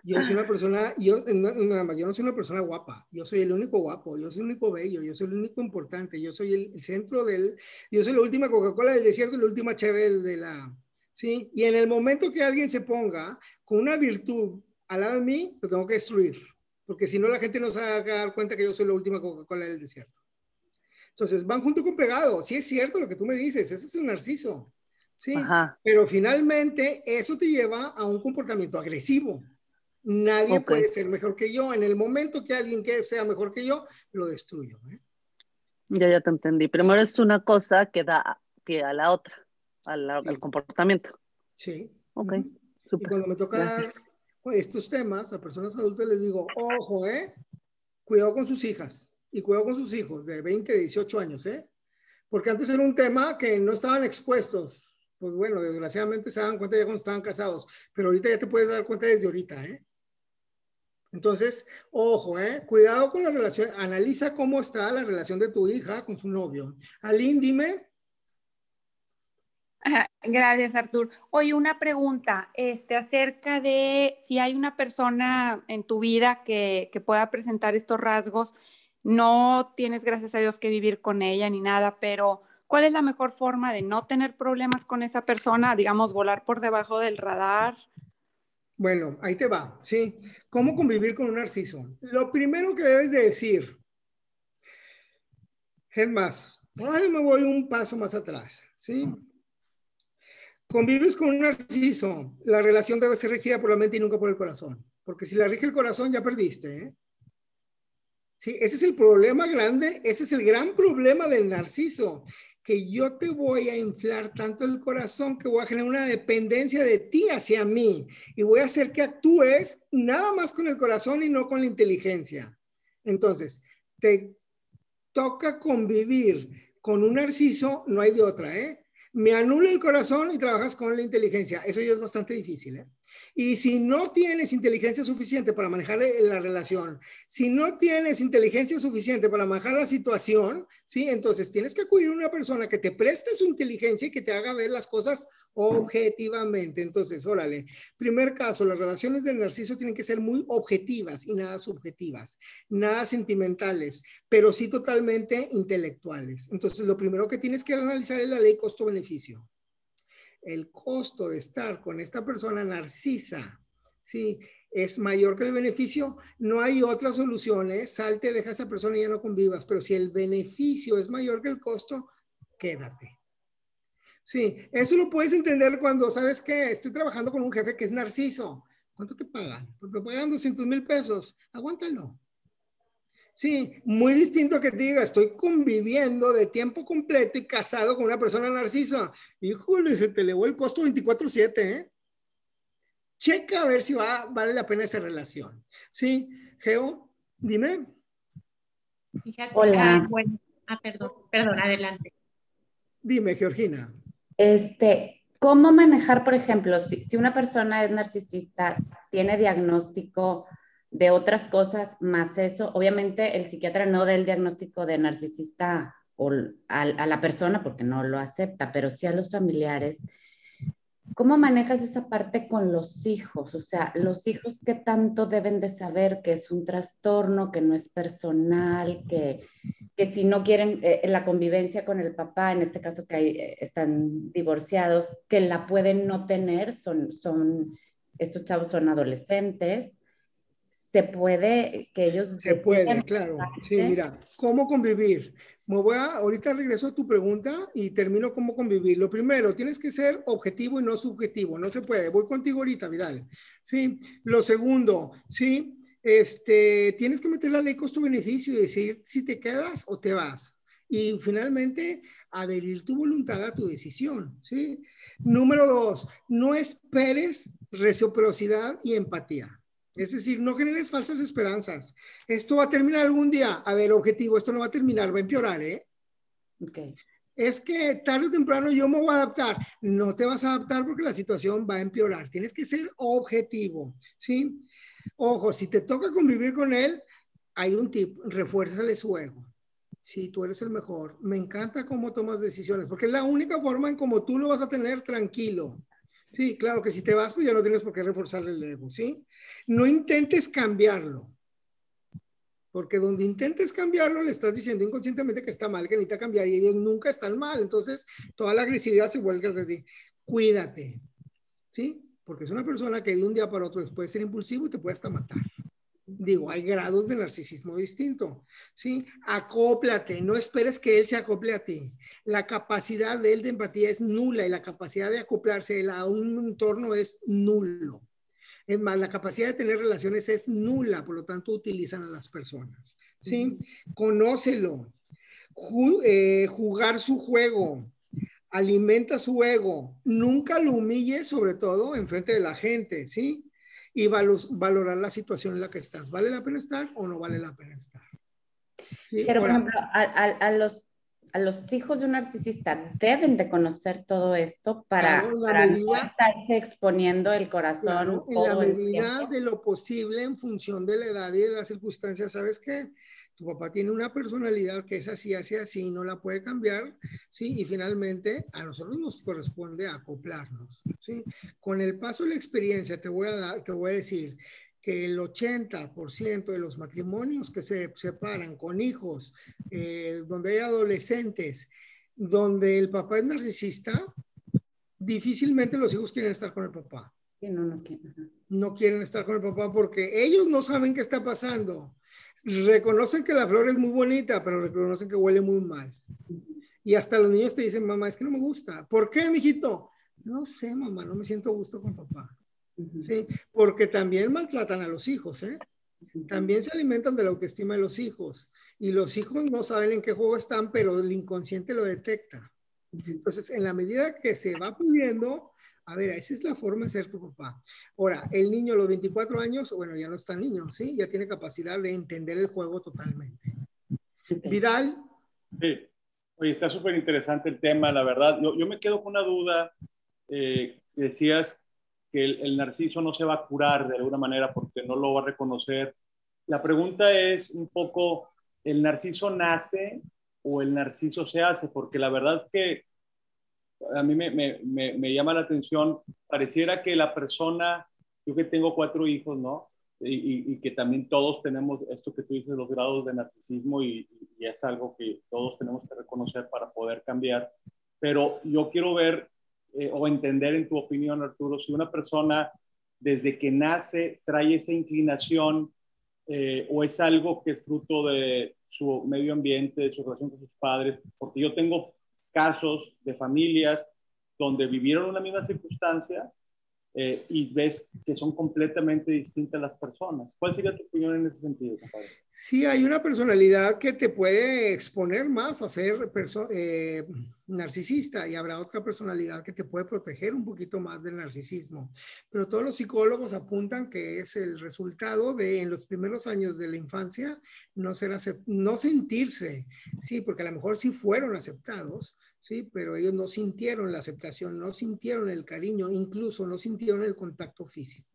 Yo soy una persona, yo no soy una persona guapa, yo soy el único guapo, yo soy el único bello, yo soy el único importante, yo soy el centro yo soy la última Coca-Cola del desierto y la última Cheve de la, ¿sí? Y en el momento que alguien se ponga con una virtud al lado de mí, lo tengo que destruir, porque si no la gente no se va a dar cuenta que yo soy la última Coca-Cola del desierto. Entonces, van junto con pegado, sí es cierto lo que tú me dices, ese es un narciso, ¿sí? Ajá, Pero finalmente eso te lleva a un comportamiento agresivo. Nadie ok, puede ser mejor que yo. En el momento que alguien que sea mejor que yo, lo destruyo, ¿eh? ya te entendí. Primero es una cosa que da pie a la otra, al Sí, comportamiento. sí. Ok, Y súper, cuando me toca gracias. dar estos temas a personas adultas, les digo, ojo, cuidado con sus hijas y cuidado con sus hijos de 20, 18 años, porque antes era un tema que no estaban expuestos. Pues bueno, desgraciadamente se dan cuenta ya cuando estaban casados, pero ahorita ya te puedes dar cuenta desde ahorita, ¿eh? Entonces, ojo, cuidado con la relación, analiza cómo está la relación de tu hija con su novio. Aline, dime. Ajá, gracias, Artur. Oye, una pregunta, acerca de si hay una persona en tu vida que pueda presentar estos rasgos, no tienes, gracias a Dios, que vivir con ella ni nada, pero ¿cuál es la mejor forma de no tener problemas con esa persona? Digamos, volar por debajo del radar. Bueno, ahí te va, ¿sí? ¿Cómo convivir con un narciso? Lo primero que debes de decir, es más, todavía me voy un paso más atrás, ¿sí? Convives con un narciso, la relación debe ser regida por la mente y nunca por el corazón, porque si la rige el corazón ya perdiste, ¿eh? Sí, ese es el problema grande, ese es el gran problema del narciso, que yo te voy a inflar tanto el corazón que voy a generar una dependencia de ti hacia mí y voy a hacer que actúes nada más con el corazón y no con la inteligencia. Entonces, te toca convivir con un narciso, no hay de otra, ¿eh? Me anula el corazón y trabajas con la inteligencia. Eso ya es bastante difícil, ¿eh? Y si no tienes inteligencia suficiente para manejar la relación, si no tienes inteligencia suficiente para manejar la situación, ¿sí? Entonces tienes que acudir a una persona que te preste su inteligencia y que te haga ver las cosas objetivamente. Entonces, órale, primer caso, las relaciones del narciso tienen que ser muy objetivas y nada subjetivas, nada sentimentales, pero sí totalmente intelectuales. Entonces, lo primero que tienes que analizar es la ley costo-beneficio. El costo de estar con esta persona narcisa, ¿sí? Es mayor que el beneficio, no hay otras soluciones, salte, deja a esa persona y ya no convivas, pero si el beneficio es mayor que el costo, quédate. Sí, eso lo puedes entender cuando sabes que estoy trabajando con un jefe que es narciso. ¿Cuánto te pagan? Pues me pagan 200,000 pesos, aguántalo. Sí, muy distinto a que te diga, estoy conviviendo de tiempo completo y casado con una persona narcisa. Híjole, se te elevó el costo 24/7, ¿eh? Checa a ver si vale la pena esa relación. Sí, Geo, dime. Fíjate, Hola, bueno, perdón, adelante. Dime, Georgina. ¿Cómo manejar, por ejemplo, si una persona es narcisista, tiene diagnóstico de otras cosas más eso. Obviamente el psiquiatra no da el diagnóstico de narcisista a la persona porque no lo acepta, pero sí a los familiares. ¿Cómo manejas esa parte con los hijos? O sea, los hijos, ¿qué tanto deben de saber que es un trastorno, que no es personal, que si no quieren la convivencia con el papá, en este caso que están divorciados, que la pueden no tener, estos chavos son adolescentes, se puede que ellos... Se puede, claro. Sí, mira, ¿cómo convivir? Ahorita regreso a tu pregunta y termino cómo convivir. Lo primero, tienes que ser objetivo y no subjetivo. No se puede. Voy contigo ahorita, Vidal. Sí. Lo segundo, sí, tienes que meter la ley costo-beneficio y decir si te quedas o te vas. Y finalmente, adherir tu voluntad a tu decisión, ¿sí? Número 2, no esperes reciprocidad y empatía. Es decir, no generes falsas esperanzas. Esto va a terminar algún día. A ver, objetivo, esto no va a terminar, va a empeorar, ¿eh? Okay. Es que tarde o temprano yo me voy a adaptar. No te vas a adaptar porque la situación va a empeorar. Tienes que ser objetivo, ¿sí? Ojo, si te toca convivir con él, hay un tip, refuérzale su ego. Sí, tú eres el mejor. Me encanta cómo tomas decisiones, porque es la única forma en cómo tú lo vas a tener tranquilo. Sí, claro que si te vas, pues ya no tienes por qué reforzarle el ego, ¿sí? No intentes cambiarlo, porque donde intentes cambiarlo le estás diciendo inconscientemente que está mal, que necesita cambiar, y ellos nunca están mal. Entonces, toda la agresividad se vuelve a ti. Cuídate, ¿sí? Porque es una persona que de un día para otro puede ser impulsivo y te puede hasta matar. Digo, hay grados de narcisismo distinto, ¿sí? Acóplate, no esperes que él se acople a ti. La capacidad de él de empatía es nula y la capacidad de acoplarse a un entorno es nulo. Es más, la capacidad de tener relaciones es nula, por lo tanto utilizan a las personas, ¿sí? Conócelo, jugar su juego, alimenta su ego, nunca lo humilles, sobre todo en frente de la gente, ¿sí? Y valorar la situación en la que estás. ¿Vale la pena estar o no vale la pena estar? ¿Sí? Pero, Ahora, por ejemplo, a los hijos de un narcisista deben de conocer todo esto para, claro, para no estarse exponiendo el corazón claro, en todo la el medida tiempo. de lo posible, en función de la edad y de las circunstancias. ¿Sabes qué? Tu papá tiene una personalidad que es así, así, no la puede cambiar, ¿sí? Y finalmente a nosotros nos corresponde acoplarnos, ¿sí? Con el paso de la experiencia te voy a decir que el 80% de los matrimonios que se separan con hijos, donde hay adolescentes, donde el papá es narcisista, difícilmente los hijos quieren estar con el papá. Sí, no quieren. No quieren estar con el papá porque ellos no saben qué está pasando. Reconocen que la flor es muy bonita, pero reconocen que huele muy mal. Y hasta los niños te dicen, mamá, es que no me gusta. ¿Por qué, mijito? No sé, mamá, no me siento a gusto con papá. ¿Sí? Porque también maltratan a los hijos, ¿eh? También se alimentan de la autoestima de los hijos. Y los hijos no saben en qué juego están, pero el inconsciente lo detecta. Entonces, en la medida que se va pudiendo, a ver, esa es la forma de ser tu papá. Ahora, el niño a los 24 años, bueno, ya no está niño, ¿sí? Ya tiene capacidad de entender el juego totalmente. Vidal. Sí. Oye, está súper interesante el tema, la verdad. Yo me quedo con una duda. Decías que el narciso no se va a curar de alguna manera porque no lo va a reconocer. La pregunta es un poco, ¿el narciso nace o el narciso se hace? Porque la verdad que a mí me llama la atención, pareciera que la persona, yo que tengo 4 hijos, ¿no? Y que también todos tenemos esto que tú dices, los grados de narcisismo y es algo que todos tenemos que reconocer para poder cambiar. Pero yo quiero ver o entender en tu opinión, Arturo, si una persona desde que nace trae esa inclinación o es algo que es fruto de su medio ambiente, de su relación con sus padres, porque yo tengo casos de familias donde vivieron una misma circunstancia y ves que son completamente distintas las personas. ¿Cuál sería tu opinión en ese sentido, compadre? Sí, hay una personalidad que te puede exponer más a ser narcisista y habrá otra personalidad que te puede proteger un poquito más del narcisismo. Pero todos los psicólogos apuntan que es el resultado de en los primeros años de la infancia no sentirse, sí, porque a lo mejor sí fueron aceptados, sí, pero ellos no sintieron la aceptación, no sintieron el cariño, incluso no sintieron el contacto físico.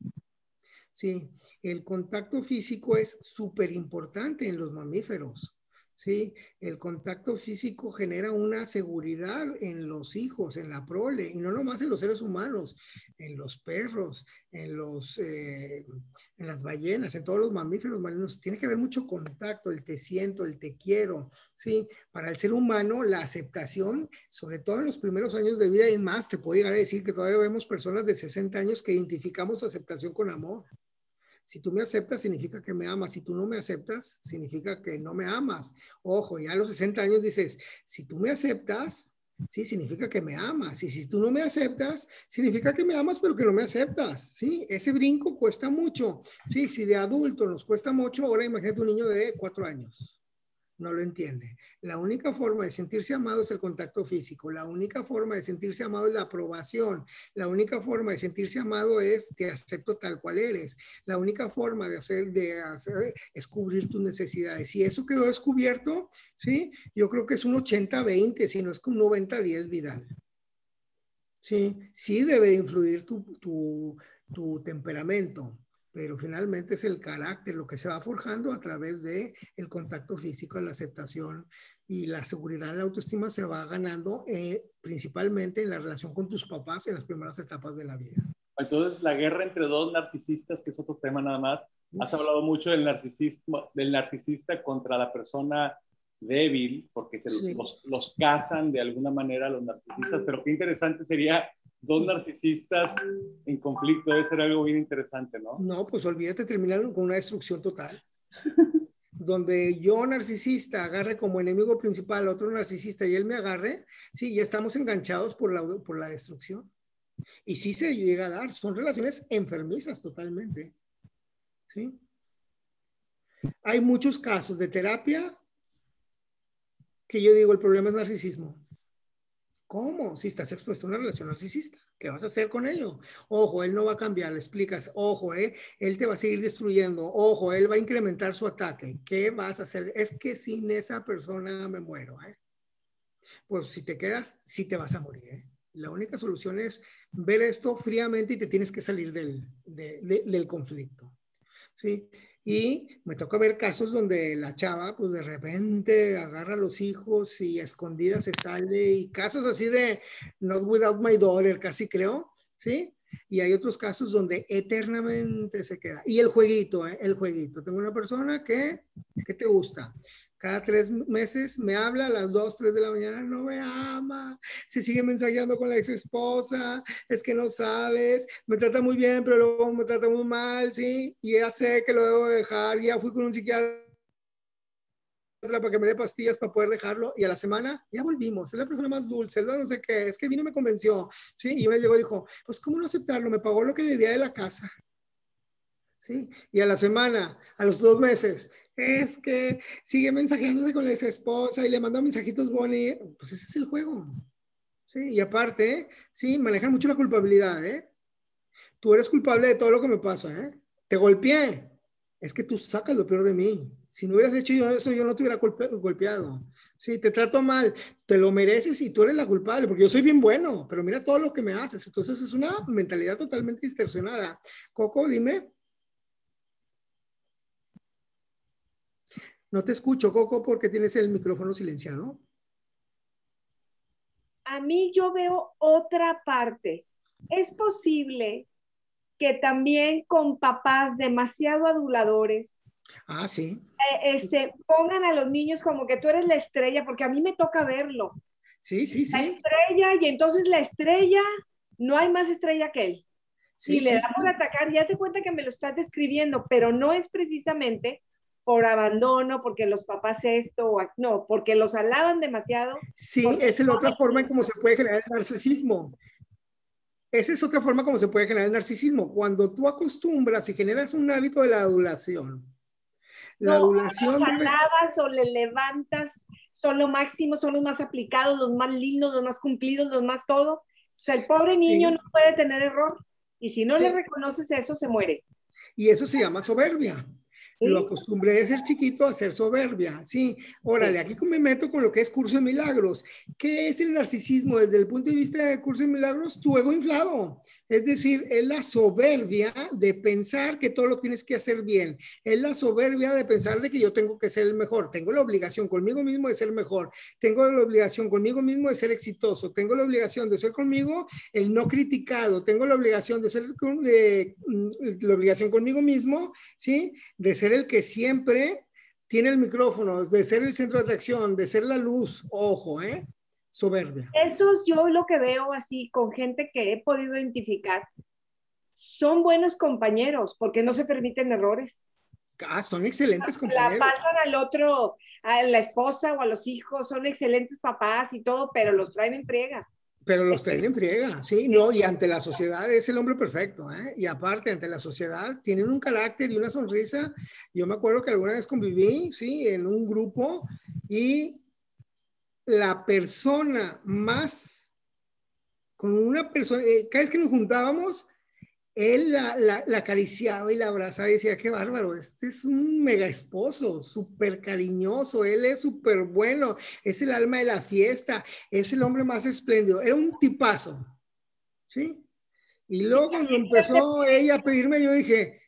Sí, el contacto físico es súper importante en los mamíferos. Sí, el contacto físico genera una seguridad en los hijos, en la prole, y no nomás en los seres humanos, en los perros, en las ballenas, en todos los mamíferos marinos. Tiene que haber mucho contacto, el te siento, el te quiero. Sí, para el ser humano la aceptación, sobre todo en los primeros años de vida y más, te puedo llegar a decir que todavía vemos personas de 60 años que identificamos aceptación con amor. Si tú me aceptas, significa que me amas. Si tú no me aceptas, significa que no me amas. Ojo, ya a los 60 años dices, si tú me aceptas, sí, significa que me amas. Y si tú no me aceptas, significa que me amas, pero que no me aceptas. Sí, ese brinco cuesta mucho. Sí, si de adulto nos cuesta mucho, ahora imagínate un niño de 4 años. No lo entiende. La única forma de sentirse amado es el contacto físico. La única forma de sentirse amado es la aprobación. La única forma de sentirse amado es te acepto tal cual eres. La única forma de hacer es cubrir tus necesidades. Si eso quedó descubierto, ¿sí? Yo creo que es un 80-20, si no es que un 90-10, Vidal. Sí, sí debe influir tu temperamento, pero finalmente es el carácter lo que se va forjando a través de el contacto físico, la aceptación y la seguridad, la autoestima se va ganando principalmente en la relación con tus papás en las primeras etapas de la vida. Entonces, la guerra entre dos narcisistas, que es otro tema nada más, has hablado mucho del narcisismo, del narcisista contra la persona débil, porque los cazan de alguna manera los narcisistas, pero qué interesante sería dos narcisistas en conflicto. Debe ser algo bien interesante, ¿no? No, pues olvídate, terminar con una destrucción total. Donde yo, narcisista, agarre como enemigo principal a otro narcisista y él me agarre, sí, ya estamos enganchados por la destrucción. Y sí se llega a dar, son relaciones enfermizas totalmente. ¿Sí? Hay muchos casos de terapia que yo digo, el problema es narcisismo. ¿Cómo? Si estás expuesto a una relación narcisista, ¿qué vas a hacer con ello? Ojo, él no va a cambiar, le explicas, ojo, él te va a seguir destruyendo, ojo, él va a incrementar su ataque. ¿Qué vas a hacer? Es que sin esa persona me muero. Pues si te quedas, sí te vas a morir. La única solución es ver esto fríamente y te tienes que salir del conflicto. ¿Sí? Y me toca ver casos donde la chava, pues de repente agarra a los hijos y a escondidas se sale, y casos así de not without my daughter, casi creo, ¿sí? Y hay otros casos donde eternamente se queda. Y el jueguito, el jueguito. Tengo una persona que te gusta. Cada 3 meses me habla a las 2, 3 de la mañana, no me ama, se sigue mensajeando con la ex esposa, es que no sabes, me trata muy bien, pero luego me trata muy mal, ¿sí? Y ya sé que lo debo dejar, ya fui con un psiquiatra para que me dé pastillas para poder dejarlo, y a la semana ya volvimos, es la persona más dulce, no sé qué, es que vino y me convenció, ¿sí? Y una llegó y dijo, pues ¿cómo no aceptarlo? Me pagó lo que debía de la casa. ¿Sí? Y a la semana, a los 2 meses, es que sigue mensajeándose con la ex esposa y le manda mensajitos bonitos. Pues ese es el juego. ¿Sí? Y aparte, sí, manejan mucho la culpabilidad. Tú eres culpable de todo lo que me pasa. Te golpeé. Es que tú sacas lo peor de mí. Si no hubieras hecho yo eso, yo no te hubiera golpeado. Sí, te trato mal, te lo mereces y tú eres la culpable, porque yo soy bien bueno, pero mira todo lo que me haces. Entonces es una mentalidad totalmente distorsionada. Coco, dime. No te escucho, Coco, porque tienes el micrófono silenciado. A mí yo veo otra parte. Es posible que también con papás demasiado aduladores, sí. pongan a los niños como que tú eres la estrella, porque a mí me toca verlo. Sí. La estrella, y entonces la estrella, no hay más estrella que él. Sí, y le da por atacar, ya te cuenta que me lo estás describiendo, pero no es precisamente por abandono, porque los papás esto, no, porque los alaban demasiado. Sí, esa es la otra forma en cómo se puede generar el narcisismo. Esa es otra forma como se puede generar el narcisismo. Cuando tú acostumbras y generas un hábito de la adulación. La adulación los alabas o le levantas, son lo máximo, son los más aplicados, los más lindos, los más cumplidos, los más todo. O sea, el pobre niño no puede tener error. Y si no le reconoces eso, se muere. Y eso se llama soberbia. Lo acostumbré de ser chiquito a ser soberbia, sí. Órale, aquí me meto con lo que es Curso de Milagros. ¿Qué es el narcisismo desde el punto de vista de Curso de Milagros? Tu ego inflado. Es decir, es la soberbia de pensar que todo lo tienes que hacer bien. Es la soberbia de pensar de que yo tengo que ser el mejor. Tengo la obligación conmigo mismo de ser mejor. Tengo la obligación conmigo mismo de ser exitoso. Tengo la obligación de ser conmigo el no criticado. Tengo la obligación de ser la obligación conmigo mismo, ¿sí? De ser el que siempre tiene el micrófono, de ser el centro de atracción, de ser la luz, ojo, soberbia. Esos yo lo que veo así con gente que he podido identificar, son buenos compañeros porque no se permiten errores. Son excelentes compañeros. La pasan al otro, a la esposa o a los hijos, son excelentes papás y todo, pero los traen en friega. Pero los traen en friega, sí, no, y ante la sociedad es el hombre perfecto, y aparte ante la sociedad tienen un carácter y una sonrisa. Yo me acuerdo que alguna vez conviví, sí, en un grupo y la persona más, con una persona, cada vez que nos juntábamos, él la acariciaba y la abrazaba y decía, qué bárbaro, este es un mega esposo, súper cariñoso, él es súper bueno, es el alma de la fiesta, es el hombre más espléndido, era un tipazo, ¿sí? Y luego cuando empezó ella a pedirme, yo dije,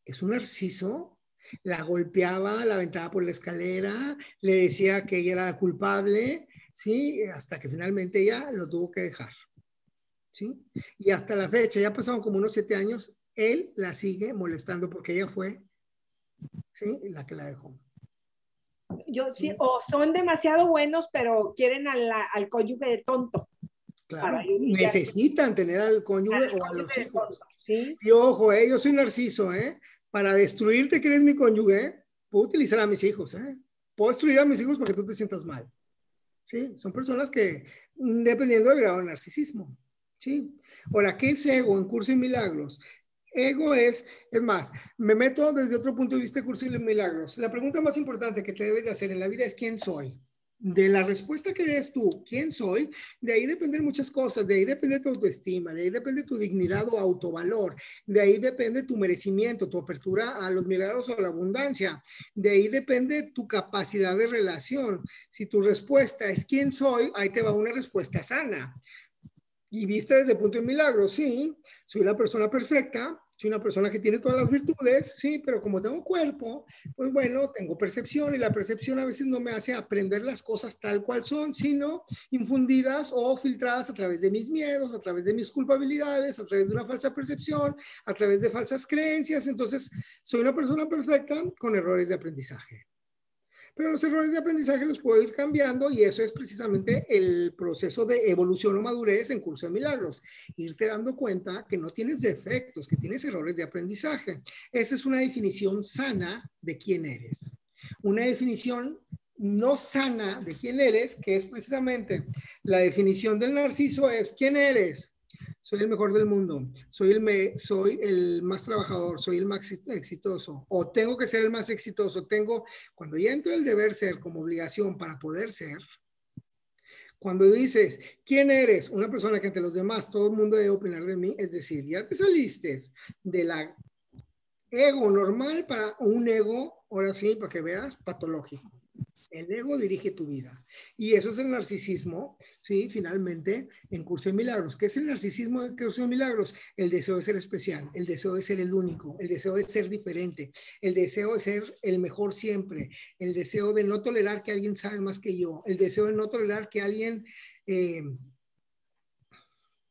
¿es un narciso? La golpeaba, la aventaba por la escalera, le decía que ella era culpable, ¿sí? Hasta que finalmente ella lo tuvo que dejar. ¿Sí? Y hasta la fecha, ya pasaron como unos 7 años, él la sigue molestando porque ella fue, ¿sí? La que la dejó. Yo sí, o son demasiado buenos, pero quieren al cónyuge de tonto. Claro, necesitan tener al cónyuge o a los hijos. ¿Sí? Y ojo, yo soy narciso, para destruirte que eres mi cónyuge, puedo utilizar a mis hijos, puedo destruir a mis hijos para que tú te sientas mal. ¿Sí? Son personas que, dependiendo del grado de narcisismo. ¿Sí? Ahora, ¿qué es ego en Curso de Milagros? Ego es más, me meto desde otro punto de vista de Curso de Milagros. La pregunta más importante que te debes de hacer en la vida es ¿quién soy? De la respuesta que des tú, ¿quién soy? De ahí dependen muchas cosas, de ahí depende tu autoestima, de ahí depende tu dignidad o autovalor, de ahí depende tu merecimiento, tu apertura a los milagros o a la abundancia, de ahí depende tu capacidad de relación. Si tu respuesta es ¿quién soy? Ahí te va una respuesta sana. Y vista desde el punto de milagro, sí, soy la persona perfecta, soy una persona que tiene todas las virtudes, sí, pero como tengo cuerpo, pues bueno, tengo percepción y la percepción a veces no me hace aprender las cosas tal cual son, sino infundidas o filtradas a través de mis miedos, a través de mis culpabilidades, a través de una falsa percepción, a través de falsas creencias. Entonces, soy una persona perfecta con errores de aprendizaje. Pero los errores de aprendizaje los puedo ir cambiando y eso es precisamente el proceso de evolución o madurez en Curso de Milagros. Irte dando cuenta que no tienes defectos, que tienes errores de aprendizaje. Esa es una definición sana de quién eres. Una definición no sana de quién eres, que es precisamente la definición del narciso, es ¿quién eres? Soy el mejor del mundo, soy el más trabajador, soy el más exitoso, o tengo que ser el más exitoso, cuando ya entra el deber ser como obligación para poder ser, cuando dices, ¿quién eres? Una persona que ante los demás todo el mundo debe opinar de mí, es decir, ya te saliste de la ego normal para un ego, ahora sí, para que veas, patológico. El ego dirige tu vida. Y eso es el narcisismo, ¿sí? Finalmente, en Curso de Milagros. ¿Qué es el narcisismo de Curso de Milagros? El deseo de ser especial, el deseo de ser el único, el deseo de ser diferente, el deseo de ser el mejor siempre, el deseo de no tolerar que alguien sabe más que yo, el deseo de no tolerar que alguien...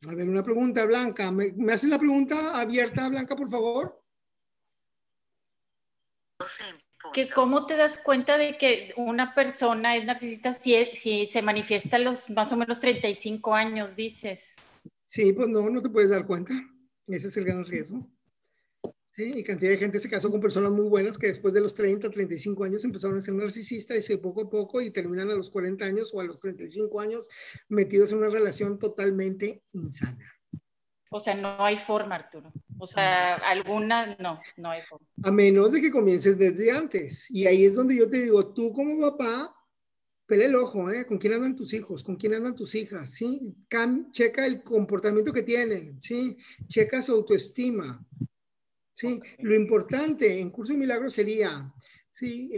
A ver, una pregunta, Blanca. ¿Me haces la pregunta abierta, Blanca, por favor? Que cómo te das cuenta de que una persona es narcisista si se manifiesta a los más o menos 35 años, dices. Sí, pues no te puedes dar cuenta. Ese es el gran riesgo. ¿Sí? Y cantidad de gente se casó con personas muy buenas que después de los 30, 35 años empezaron a ser narcisistas y poco a poco y terminan a los 40 años o a los 35 años metidos en una relación totalmente insana. O sea, no hay forma, Arturo. O sea, no hay forma. A menos de que comiences desde antes. Y ahí es donde yo te digo, tú como papá, pela el ojo, ¿con quién andan tus hijos? ¿Con quién andan tus hijas? ¿Sí? Checa el comportamiento que tienen, ¿sí? Checa su autoestima. Sí, lo importante en Curso de Milagros sería, sí,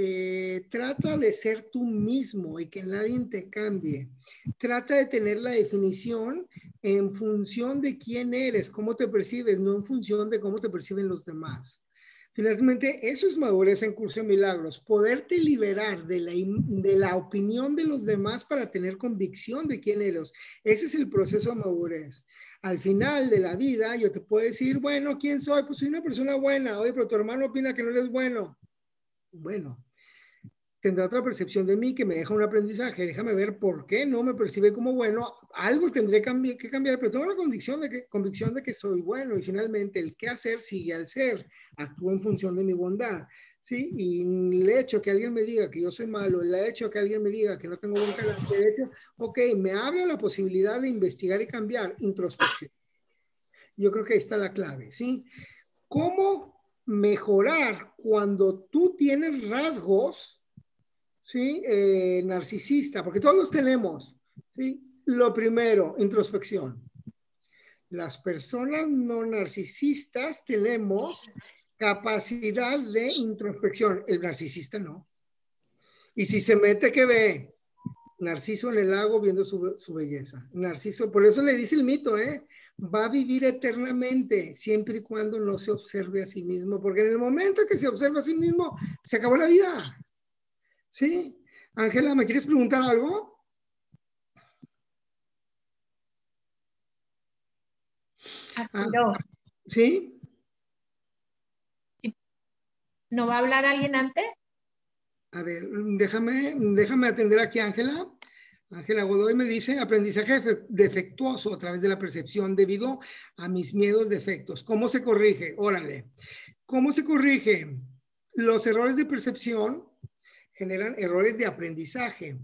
trata de ser tú mismo y que nadie te cambie. Trata de tener la definición en función de quién eres, cómo te percibes, no en función de cómo te perciben los demás. Finalmente, eso es madurez en Curso de Milagros, poderte liberar de la opinión de los demás para tener convicción de quién eres. Ese es el proceso de madurez. Al final de la vida, yo te puedo decir, bueno, ¿quién soy? Pues soy una persona buena. Oye, pero tu hermano opina que no eres bueno. Bueno, tendrá otra percepción de mí que me deja un aprendizaje. Déjame ver por qué no me percibe como bueno. Algo tendré que cambiar, pero tengo la convicción de que soy bueno. Y finalmente, el qué hacer sigue al ser. Actúo en función de mi bondad. ¿Sí? Y el hecho que alguien me diga que yo soy malo, el hecho que alguien me diga que no tengo buen carácter, el hecho, ok, me abre la posibilidad de investigar y cambiar. Introspección. Yo creo que ahí está la clave. ¿Sí? ¿Cómo mejorar cuando tú tienes rasgos? ¿Sí? Narcisista, porque todos los tenemos. ¿Sí? Lo primero, introspección. Las personas no narcisistas tenemos capacidad de introspección. El narcisista no. Y si se mete, ¿qué ve? Narciso en el lago viendo su belleza. Narciso, por eso le dice el mito, va a vivir eternamente siempre y cuando no se observe a sí mismo, porque en el momento que se observa a sí mismo, se acabó la vida. ¿Sí? Ángela, ¿me quieres preguntar algo? ¿Sí? ¿No va a hablar alguien antes? A ver, déjame atender aquí a Ángela. Ángela Godoy me dice, aprendizaje defectuoso a través de la percepción debido a mis miedos defectos. ¿Cómo se corrige? Órale. ¿Cómo se corrige? Los errores de percepción generan errores de aprendizaje.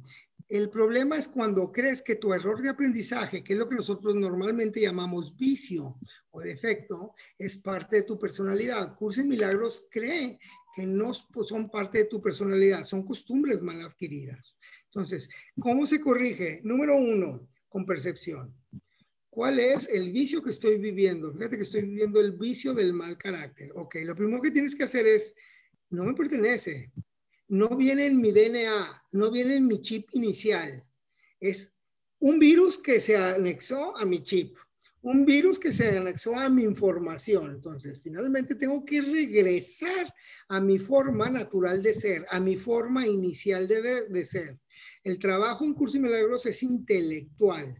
El problema es cuando crees que tu error de aprendizaje, que es lo que nosotros normalmente llamamos vicio o defecto, es parte de tu personalidad. Curso en Milagros cree que no son parte de tu personalidad, son costumbres mal adquiridas. Entonces, ¿cómo se corrige? Número 1, con percepción. ¿Cuál es el vicio que estoy viviendo? Fíjate que estoy viviendo el vicio del mal carácter. Ok, lo primero que tienes que hacer es, no me pertenece. No viene en mi DNA, no viene en mi chip inicial. Es un virus que se anexó a mi chip, un virus que se anexó a mi información. Entonces, finalmente tengo que regresar a mi forma natural de ser, a mi forma inicial de ser. El trabajo en Curso de Milagros es intelectual,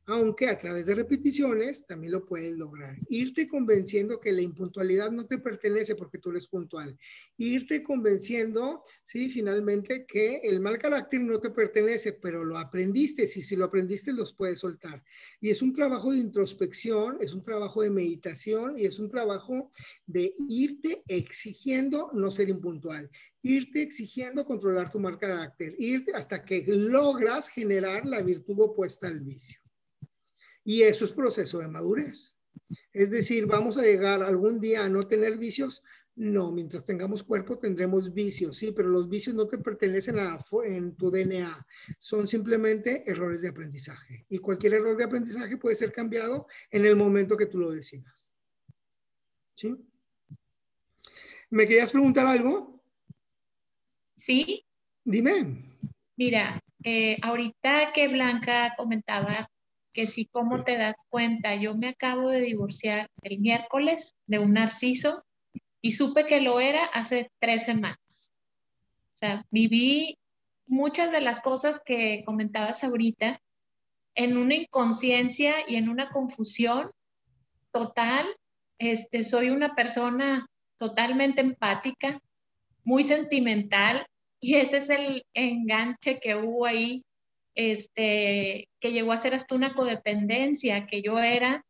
aunque a través de repeticiones también lo puedes lograr. Irte convenciendo que la impuntualidad no te pertenece porque tú eres puntual. Irte convenciendo, sí, finalmente que el mal carácter no te pertenece, pero lo aprendiste. Y si lo aprendiste, los puedes soltar. Y es un trabajo de introspección, es un trabajo de meditación y es un trabajo de irte exigiendo no ser impuntual. Irte exigiendo controlar tu mal carácter. Irte hasta que logras generar la virtud opuesta al vicio. Y eso es proceso de madurez. Es decir, ¿vamos a llegar algún día a no tener vicios? No, mientras tengamos cuerpo tendremos vicios, sí, pero los vicios no te pertenecen en tu DNA. Son simplemente errores de aprendizaje. Y cualquier error de aprendizaje puede ser cambiado en el momento que tú lo decidas. ¿Sí? ¿Me querías preguntar algo? Sí. Dime. Mira, ahorita que Blanca comentaba que sí, ¿cómo te das cuenta? Yo me acabo de divorciar el miércoles de un narciso y supe que lo era hace 3 semanas. O sea, viví muchas de las cosas que comentabas ahorita en una inconsciencia y en una confusión total. Soy una persona totalmente empática, muy sentimental, y ese es el enganche que hubo ahí, que llegó a ser hasta una codependencia, que yo era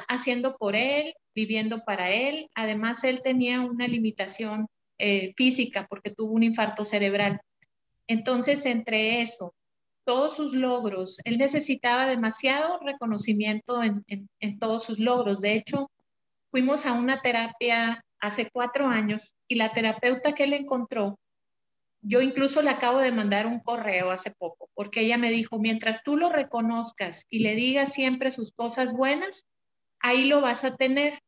haciendo por él, viviendo para él. Además, él tenía una limitación física porque tuvo un infarto cerebral. Entonces, entre eso, todos sus logros, él necesitaba demasiado reconocimiento en todos sus logros. De hecho, fuimos a una terapia hace 4 años y la terapeuta que él encontró, yo incluso le acabo de mandar un correo hace poco, porque ella me dijo, mientras tú lo reconozcas y le digas siempre sus cosas buenas, ahí lo vas a tener.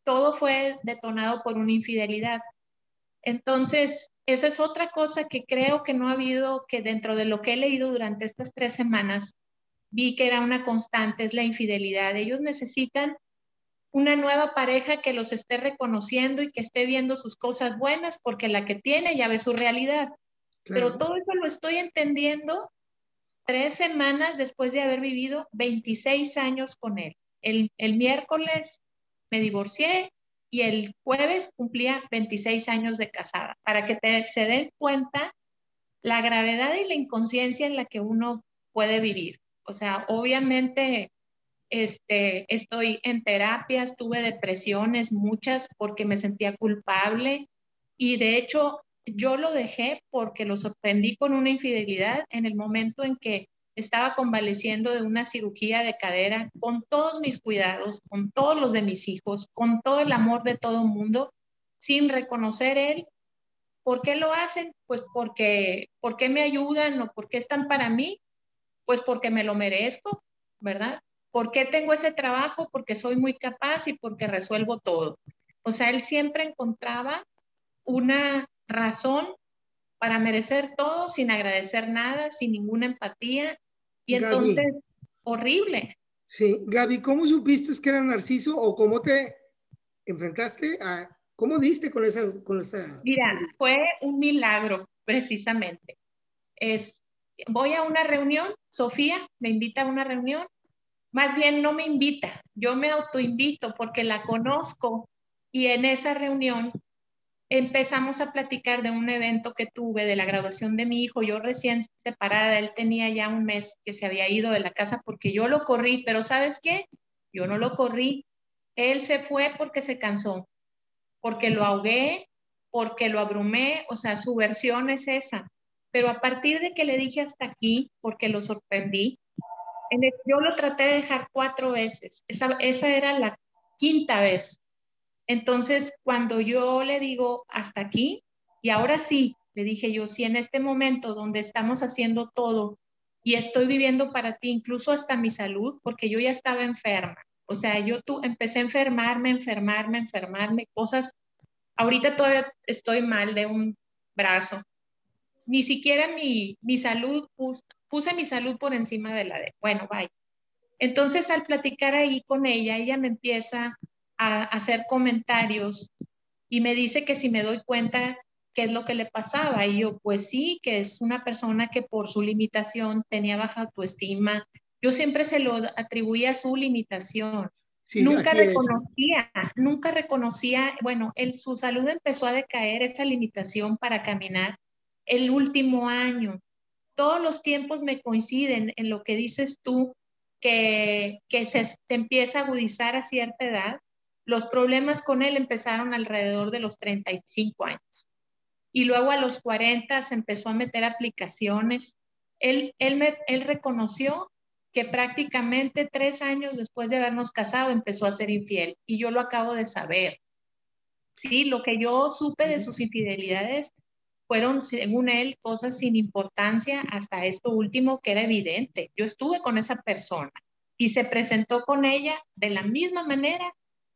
todo fue detonado por una infidelidad. Entonces, esa es otra cosa que creo que no ha habido, que dentro de lo que he leído durante estas 3 semanas, vi que era una constante, es la infidelidad. Ellos necesitan una nueva pareja que los esté reconociendo y que esté viendo sus cosas buenas, porque la que tiene ya ve su realidad. Claro. Pero todo eso lo estoy entendiendo 3 semanas después de haber vivido 26 años con él. El miércoles me divorcié y el jueves cumplía 26 años de casada, para que se den cuenta la gravedad y la inconsciencia en la que uno puede vivir. O sea, obviamente estoy en terapias, tuve depresiones, muchas, porque me sentía culpable, y de hecho yo lo dejé porque lo sorprendí con una infidelidad en el momento en que estaba convaleciendo de una cirugía de cadera, con todos mis cuidados, con todos los de mis hijos, con todo el amor de todo el mundo, sin reconocer él. ¿Por qué lo hacen? Pues porque me ayudan o porque están para mí, pues porque me lo merezco, ¿verdad? ¿Por qué tengo ese trabajo? Porque soy muy capaz y porque resuelvo todo. O sea, él siempre encontraba una razón para merecer todo sin agradecer nada, sin ninguna empatía. Y entonces, Gaby, horrible. Sí, Gaby, ¿cómo supiste que era Narciso o cómo te enfrentaste a, cómo diste con esa? Mira, fue un milagro, precisamente. Voy a una reunión, Sofía me invita a una reunión, más bien no me invita, yo me autoinvito porque la conozco, y en esa reunión empezamos a platicar de un evento que tuve de la graduación de mi hijo. Yo recién separada, él tenía ya un mes que se había ido de la casa porque yo lo corrí, pero ¿sabes qué? Yo no lo corrí, él se fue porque se cansó, porque lo ahogué, porque lo abrumé, o sea, su versión es esa. Pero a partir de que le dije hasta aquí, porque lo sorprendí, yo lo traté de dejar 4 veces, esa era la 5ª vez. Entonces, cuando yo le digo hasta aquí, y ahora sí, le dije yo, si en este momento donde estamos haciendo todo y estoy viviendo para ti, incluso hasta mi salud, porque yo ya estaba enferma, o sea, empecé a enfermarme, cosas, ahorita todavía estoy mal de un brazo, ni siquiera mi salud, puse mi salud por encima de la de, bueno, bye. Entonces, al platicar ahí con ella me empieza a hacer comentarios y me dice que si me doy cuenta qué es lo que le pasaba. Y yo, pues sí, que es una persona que por su limitación tenía baja autoestima. Yo siempre se lo atribuía a su limitación. Sí, nunca reconocía, bueno, su salud empezó a decaer, esa limitación para caminar, el último año. Todos los tiempos me coinciden en lo que dices tú, que se empieza a agudizar a cierta edad. Los problemas con él empezaron alrededor de los 35 años. Y luego a los 40 se empezó a meter aplicaciones. Él reconoció que prácticamente 3 años después de habernos casado empezó a ser infiel. Y yo lo acabo de saber. Sí, lo que yo supe de sus infidelidades fueron, según él, cosas sin importancia, hasta esto último que era evidente. Yo estuve con esa persona y se presentó con ella de la misma manera,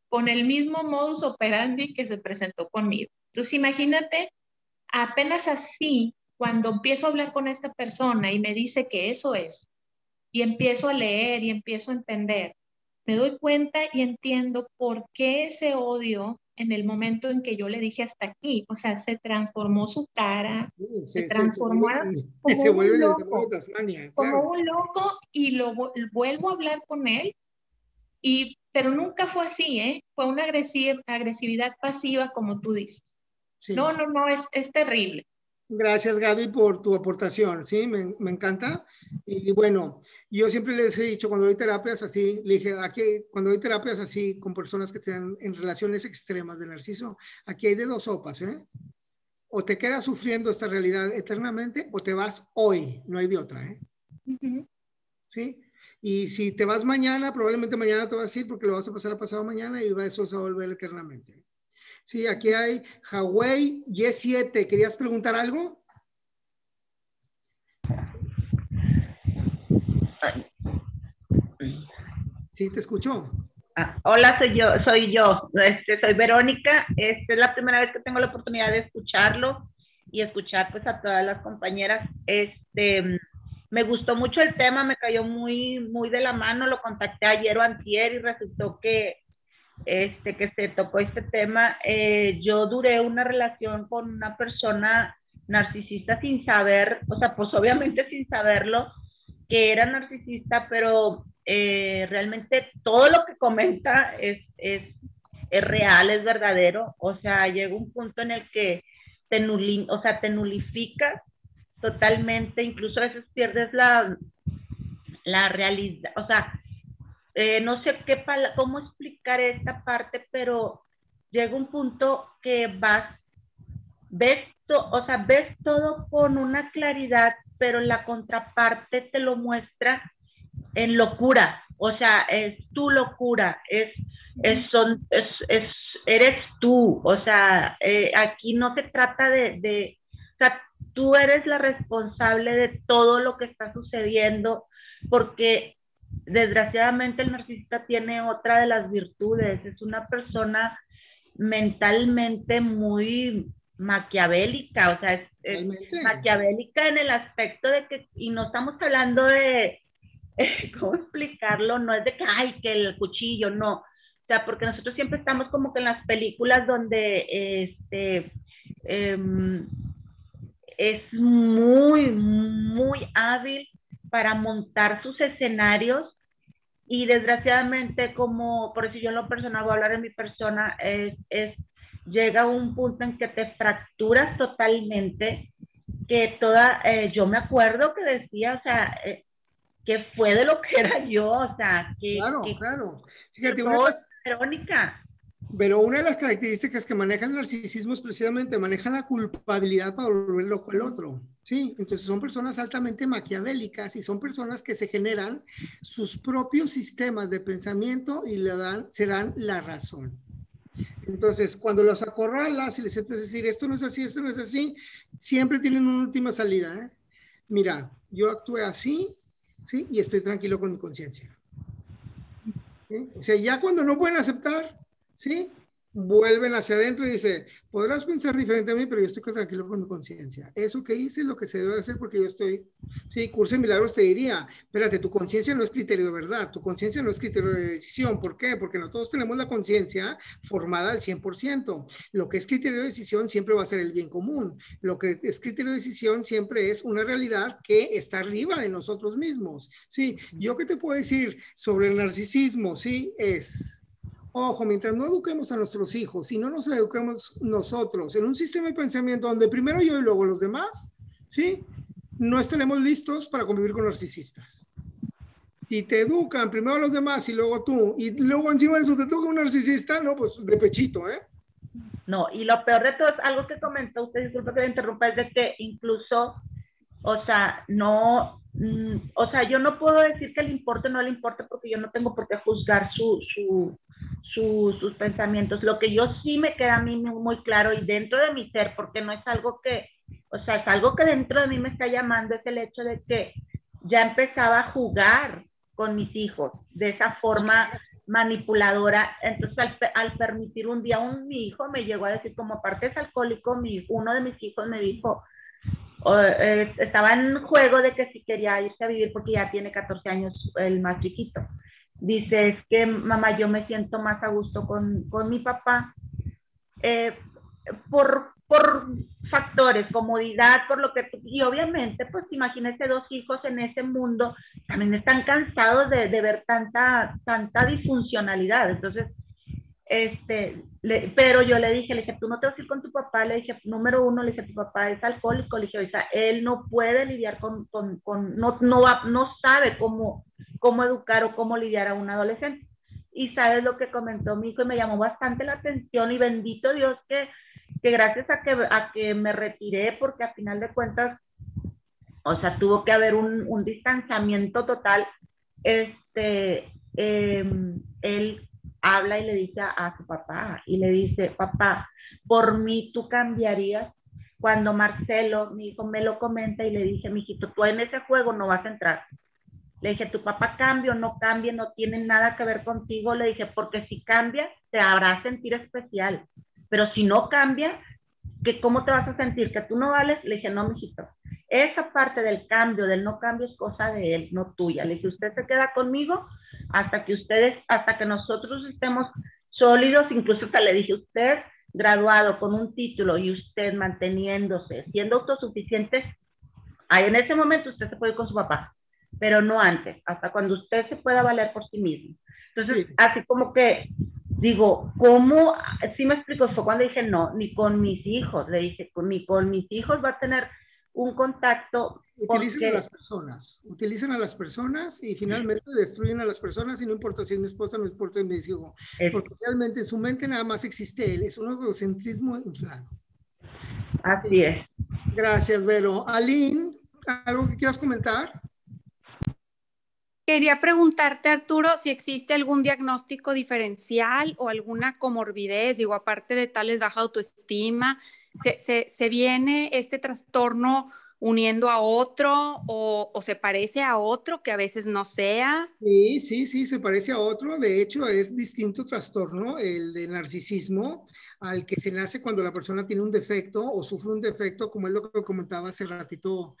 con el mismo modus operandi que se presentó conmigo. Entonces, imagínate, apenas así, cuando empiezo a hablar con esta persona y me dice que eso es, y empiezo a leer y empiezo a entender, me doy cuenta y entiendo por qué ese odio en el momento en que yo le dije hasta aquí, o sea, se transformó su cara, se transformó como un loco, y vuelvo a hablar con él, pero nunca fue así, ¿eh? Fue una agresividad pasiva, como tú dices. Sí. No, es terrible. Gracias, Gaby, por tu aportación, sí, me encanta. Y bueno, yo siempre les he dicho, cuando doy terapias así, le dije, aquí, cuando doy terapias así con personas que están en relaciones extremas de narciso, aquí hay de 2 sopas, ¿eh? O te quedas sufriendo esta realidad eternamente o te vas hoy, no hay de otra, ¿eh? ¿Sí? Y si te vas mañana, probablemente mañana te vas a ir porque lo vas a pasar a pasado mañana y eso se va a volver eternamente. Sí, aquí hay Huawei Y7. ¿Querías preguntar algo? Sí, te escucho. Hola, soy yo. Soy Verónica. Es la primera vez que tengo la oportunidad de escucharlo y escuchar pues a todas las compañeras. Me gustó mucho el tema, me cayó muy, muy de la mano. Lo contacté ayer o antier y resultó que se tocó este tema. Yo duré una relación con una persona narcisista sin saber, o sea, pues obviamente sin saberlo, que era narcisista, pero realmente todo lo que comenta es real, es verdadero. O sea, llega un punto en el que te nulifica totalmente, incluso a veces pierdes la realidad, o sea, no sé cómo explicar esta parte, pero llega un punto que ves todo con una claridad, pero la contraparte te lo muestra en locura. O sea, es tu locura, eres tú. O sea, aquí no se trata o sea, tú eres la responsable de todo lo que está sucediendo, porque desgraciadamente el narcisista tiene otra de las virtudes, es una persona mentalmente muy maquiavélica. O sea, es maquiavélica en el aspecto de que, y no estamos hablando de, ¿cómo explicarlo? No es de que, ay, que el cuchillo, no. O sea, porque nosotros siempre estamos como que en las películas donde es muy, muy hábil para montar sus escenarios, y desgraciadamente, como por eso yo en lo personal voy a hablar de mi persona, llega un punto en que te fracturas totalmente, que yo me acuerdo que decía, o sea, que fue de lo que era yo, o sea, Claro. Fíjate, Verónica. Pero una de las características que maneja el narcisismo es precisamente maneja la culpabilidad para volver loco al otro, ¿sí? Entonces son personas altamente maquiavélicas y son personas que se generan sus propios sistemas de pensamiento y se dan la razón. Entonces, cuando los acorralas y les empiezas a decir, esto no es así, siempre tienen una última salida, ¿eh? Mira, yo actué así, ¿sí? Y estoy tranquilo con mi conciencia. ¿Sí? O sea, ya cuando no pueden aceptar, ¿sí? Vuelven hacia adentro y dice, podrás pensar diferente a mí, pero yo estoy tranquilo con mi conciencia. Eso que hice es lo que se debe hacer porque yo estoy, sí, Curso de Milagros te diría, espérate, tu conciencia no es criterio de verdad, tu conciencia no es criterio de decisión. ¿Por qué? Porque nosotros tenemos la conciencia formada al 100%. Lo que es criterio de decisión siempre va a ser el bien común. Lo que es criterio de decisión siempre es una realidad que está arriba de nosotros mismos. Sí, yo qué te puedo decir sobre el narcisismo, sí, ojo, mientras no eduquemos a nuestros hijos, si no nos eduquemos nosotros en un sistema de pensamiento donde primero yo y luego los demás, ¿sí? No estaremos listos para convivir con narcisistas. Y te educan primero a los demás y luego tú, y luego encima de eso te toca un narcisista, no, pues de pechito, ¿eh? No, y lo peor de todo es algo que comentó usted, disculpe que le interrumpa, es de que incluso, o sea, no, o sea, yo no puedo decir que le importe o no le importe porque yo no tengo por qué juzgar sus pensamientos. Lo que yo sí me queda a mí muy claro y dentro de mi ser, porque no es algo que, o sea, es algo que dentro de mí me está llamando, es el hecho de que ya empezaba a jugar con mis hijos de esa forma manipuladora. Entonces al permitir un día mi hijo me llegó a decir, como aparte es alcohólico, uno de mis hijos me dijo, estaba en juego de que si quería irse a vivir porque ya tiene 14 años el más chiquito. Dice, es que mamá, yo me siento más a gusto con mi papá por factores, comodidad, por lo que, y obviamente, pues imagínese 2 hijos en ese mundo, también están cansados de ver tanta disfuncionalidad. Entonces, pero yo le dije, tú no te vas a ir con tu papá, le dije, número 1, le dije, tu papá es alcohólico, le dije, o sea, él no puede lidiar no sabe cómo educar o cómo lidiar a un adolescente. Y sabes lo que comentó mi hijo y me llamó bastante la atención, y bendito Dios que gracias a que me retiré, porque a final de cuentas, o sea, tuvo que haber un distanciamiento total. Él habla y le dice a su papá, y le dice, papá, por mí tú cambiarías. Cuando Marcelo, mi hijo, me lo comenta y le dije, mijito, tú en ese juego no vas a entrar. Le dije, tu papá cambia o no cambia, no tiene nada que ver contigo. Le dije, porque si cambia, te hará sentir especial. Pero si no cambia, ¿cómo te vas a sentir? ¿Que tú no vales? Le dije, no, mijito. Esa parte del cambio, del no cambio, es cosa de él, no tuya. Le dije, usted se queda conmigo hasta que nosotros estemos sólidos. Incluso hasta le dije, usted graduado con un título y usted manteniéndose, siendo autosuficiente, ahí en ese momento usted se puede ir con su papá, pero no antes, hasta cuando usted se pueda valer por sí mismo. Entonces, sí, así como que digo, ¿cómo? Sí me explico, fue cuando dije, no, ni con mis hijos, le dije, ni con mis hijos va a tener un contacto. Utilizan a las personas y finalmente destruyen a las personas, y no importa si es mi esposa, no importa si es mi hijo, porque realmente en su mente nada más existe él, es un egocentrismo inflado. Así es. Gracias, Vero. Aline, ¿algo que quieras comentar? Quería preguntarte, Arturo, si existe algún diagnóstico diferencial o alguna comorbidez, digo, aparte de tal vez baja autoestima, ¿se viene este trastorno uniendo a otro o se parece a otro que a veces no sea? Sí, se parece a otro. De hecho, es distinto trastorno, el de narcisismo, al que se nace cuando la persona tiene un defecto o sufre un defecto, como es lo que comentaba hace ratito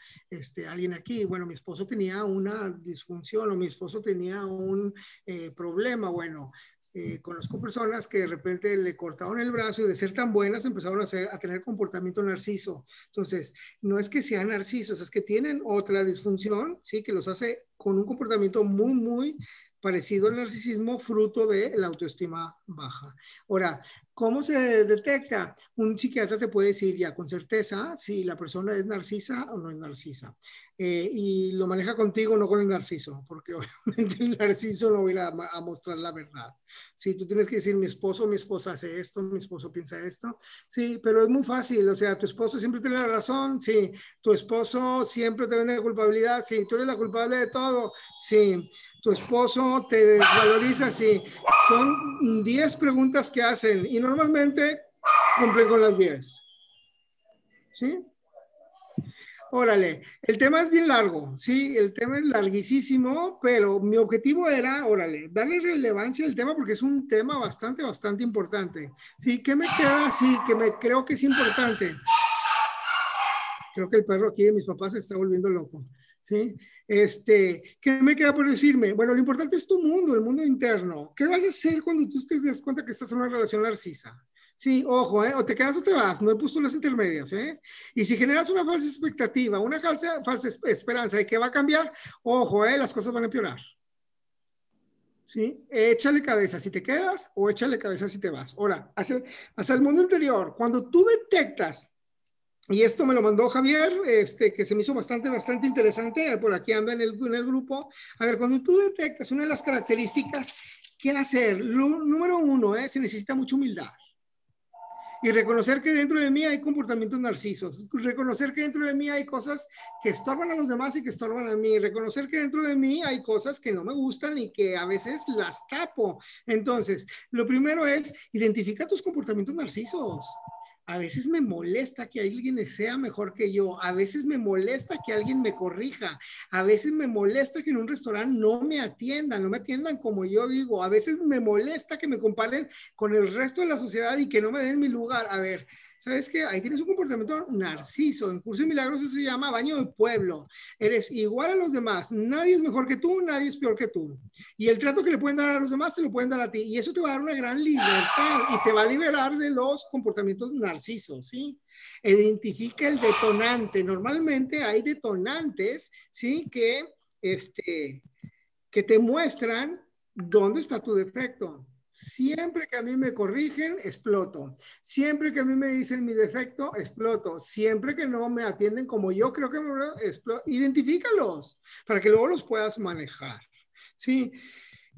alguien aquí. Bueno, mi esposo tenía una disfunción o mi esposo tenía un problema. Bueno, conozco personas que de repente le cortaron el brazo y de ser tan buenas empezaron a tener comportamiento narciso. Entonces, no es que sean narcisos, es que tienen otra disfunción, ¿sí? Que los hace con un comportamiento muy, muy parecido al narcisismo, fruto de la autoestima baja. Ahora, ¿cómo se detecta? Un psiquiatra te puede decir ya con certeza si la persona es narcisa o no es narcisa. Y lo maneja contigo, no con el narciso, porque obviamente el narciso no va a ir a mostrar la verdad. Sí, tú tienes que decir, mi esposa hace esto, mi esposo piensa esto. Sí, pero es muy fácil, o sea, tu esposo siempre tiene la razón, sí, tu esposo siempre te vende culpabilidad, sí, tú eres la culpable de todo, sí, tu esposo te desvaloriza, sí. Son 10 preguntas que hacen y normalmente cumplen con las 10. ¿Sí? Órale, el tema es bien largo, sí, el tema es larguísimo, pero mi objetivo era, órale, darle relevancia al tema porque es un tema bastante importante. Sí, ¿qué me queda? Sí, creo que es importante. Creo que el perro aquí de mis papás se está volviendo loco, ¿sí? ¿Qué me queda por decirme? Bueno, lo importante es tu mundo, el mundo interno. ¿Qué vas a hacer cuando tú te des cuenta que estás en una relación narcisa? Sí, ojo, o te quedas o te vas, no hay posturas intermedias, Y si generas una falsa expectativa, una falsa esperanza de que va a cambiar, ojo, las cosas van a empeorar. ¿Sí? Échale cabeza si te quedas o échale cabeza si te vas. Ahora, hacia el mundo interior, cuando tú detectas, y esto me lo mandó Javier, que se me hizo bastante interesante, por aquí anda en el grupo. A ver, cuando tú detectas una de las características, ¿qué hacer? Número 1, se necesita mucha humildad. Y reconocer que dentro de mí hay comportamientos narcisos. Reconocer que dentro de mí hay cosas que estorban a los demás y que estorban a mí. Reconocer que dentro de mí hay cosas que no me gustan y que a veces las tapo. Entonces, lo primero es identifica tus comportamientos narcisos. A veces me molesta que alguien sea mejor que yo. A veces me molesta que alguien me corrija. A veces me molesta que en un restaurante no me atiendan como yo digo. A veces me molesta que me comparen con el resto de la sociedad y que no me den mi lugar. A ver, ¿sabes qué? Ahí tienes un comportamiento narciso. En Curso de Milagros eso se llama baño de pueblo. Eres igual a los demás. Nadie es mejor que tú, nadie es peor que tú. Y el trato que le pueden dar a los demás te lo pueden dar a ti. Y eso te va a dar una gran libertad y te va a liberar de los comportamientos narcisos, ¿sí? Identifica el detonante. Normalmente hay detonantes, ¿sí? Que te muestran dónde está tu defecto. Siempre que a mí me corrigen, exploto. Siempre que a mí me dicen mi defecto, exploto. Siempre que no me atienden como yo creo que me exploto. Identifícalos para que luego los puedas manejar. ¿Sí?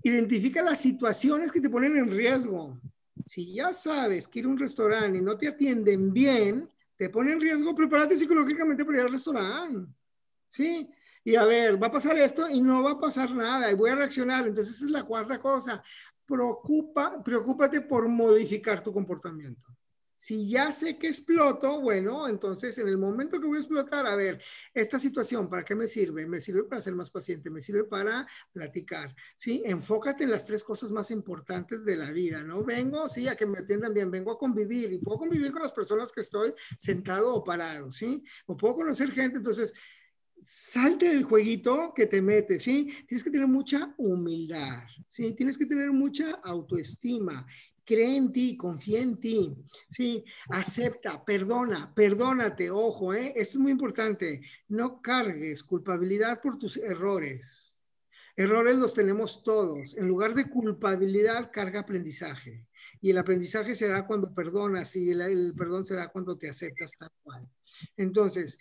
Identifica las situaciones que te ponen en riesgo. Si ya sabes que ir a un restaurante y no te atienden bien, te pone en riesgo, prepárate psicológicamente para ir al restaurante. ¿Sí? Y a ver, va a pasar esto y no va a pasar nada y voy a reaccionar. Entonces esa es la cuarta cosa. Preocúpate por modificar tu comportamiento. Si ya sé que exploto, bueno, entonces en el momento que voy a explotar, a ver, esta situación, ¿para qué me sirve? Me sirve para ser más paciente, me sirve para platicar, ¿sí? Enfócate en las 3 cosas más importantes de la vida, ¿no? Vengo, sí, a que me atiendan bien, vengo a convivir y puedo convivir con las personas que estoy sentado o parado, ¿sí? O puedo conocer gente, entonces salte del jueguito que te metes, ¿sí? Tienes que tener mucha humildad, ¿sí? Tienes que tener mucha autoestima. Cree en ti, confía en ti, ¿sí? Acepta, perdónate, ojo, esto es muy importante. No cargues culpabilidad por tus errores. Errores los tenemos todos. En lugar de culpabilidad, carga aprendizaje. Y el aprendizaje se da cuando perdonas y el perdón se da cuando te aceptas tal cual. Entonces,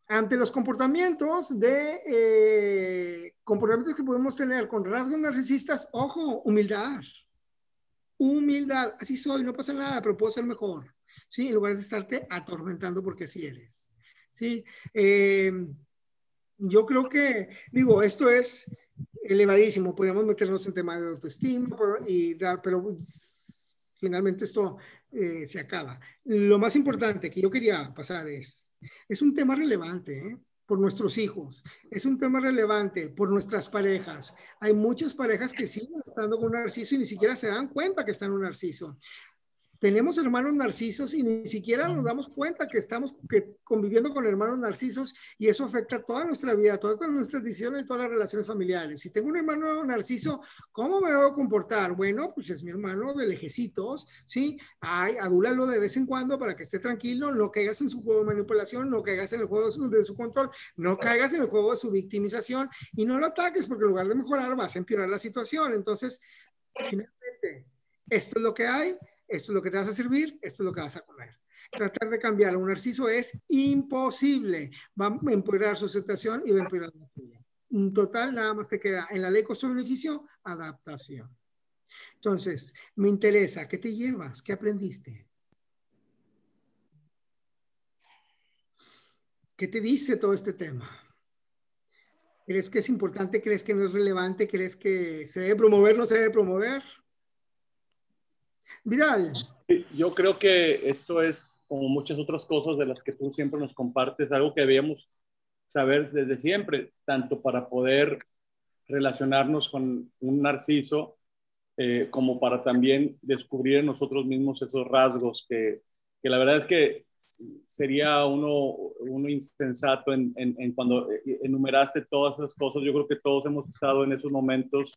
ante los comportamientos comportamientos que podemos tener con rasgos narcisistas, ojo, humildad. Humildad, así soy, no pasa nada, pero puedo ser mejor, ¿sí? En lugar de estarte atormentando porque así eres, ¿sí? Yo creo que, digo, esto es elevadísimo, podríamos meternos en tema de autoestima pero finalmente esto se acaba. Lo más importante que yo quería pasar es un tema relevante, por nuestros hijos, es un tema relevante por nuestras parejas. Hay muchas parejas que siguen estando con un narciso y ni siquiera se dan cuenta que están en un narciso. Tenemos hermanos narcisos y ni siquiera nos damos cuenta que estamos conviviendo con hermanos narcisos y eso afecta toda nuestra vida, todas nuestras decisiones, todas las relaciones familiares. Si tengo un hermano narciso, ¿cómo me debo comportar? Bueno, pues es mi hermano de lejecitos, ¿sí? Adúlalo de vez en cuando para que esté tranquilo, no caigas en su juego de manipulación, no caigas en el juego de su control, no caigas en el juego de su victimización y no lo ataques porque en lugar de mejorar vas a empeorar la situación. Entonces, finalmente, esto es lo que hay. Esto es lo que te vas a servir, esto es lo que vas a comer. Tratar de cambiar a un narciso es imposible. Va a empeorar su situación y va a empeorar la tuya. En total, nada más te queda en la ley costo-beneficio, adaptación. Entonces, me interesa, ¿qué te llevas? ¿Qué aprendiste? ¿Qué te dice todo este tema? ¿Crees que es importante? ¿Crees que no es relevante? ¿Crees que se debe promover? ¿No se debe promover? Vidal. Yo creo que esto es, como muchas otras cosas de las que tú siempre nos compartes, algo que debíamos saber desde siempre, tanto para poder relacionarnos con un narciso, como para también descubrir en nosotros mismos esos rasgos que la verdad es que sería uno insensato en cuando enumeraste todas esas cosas. Yo creo que todos hemos estado en esos momentos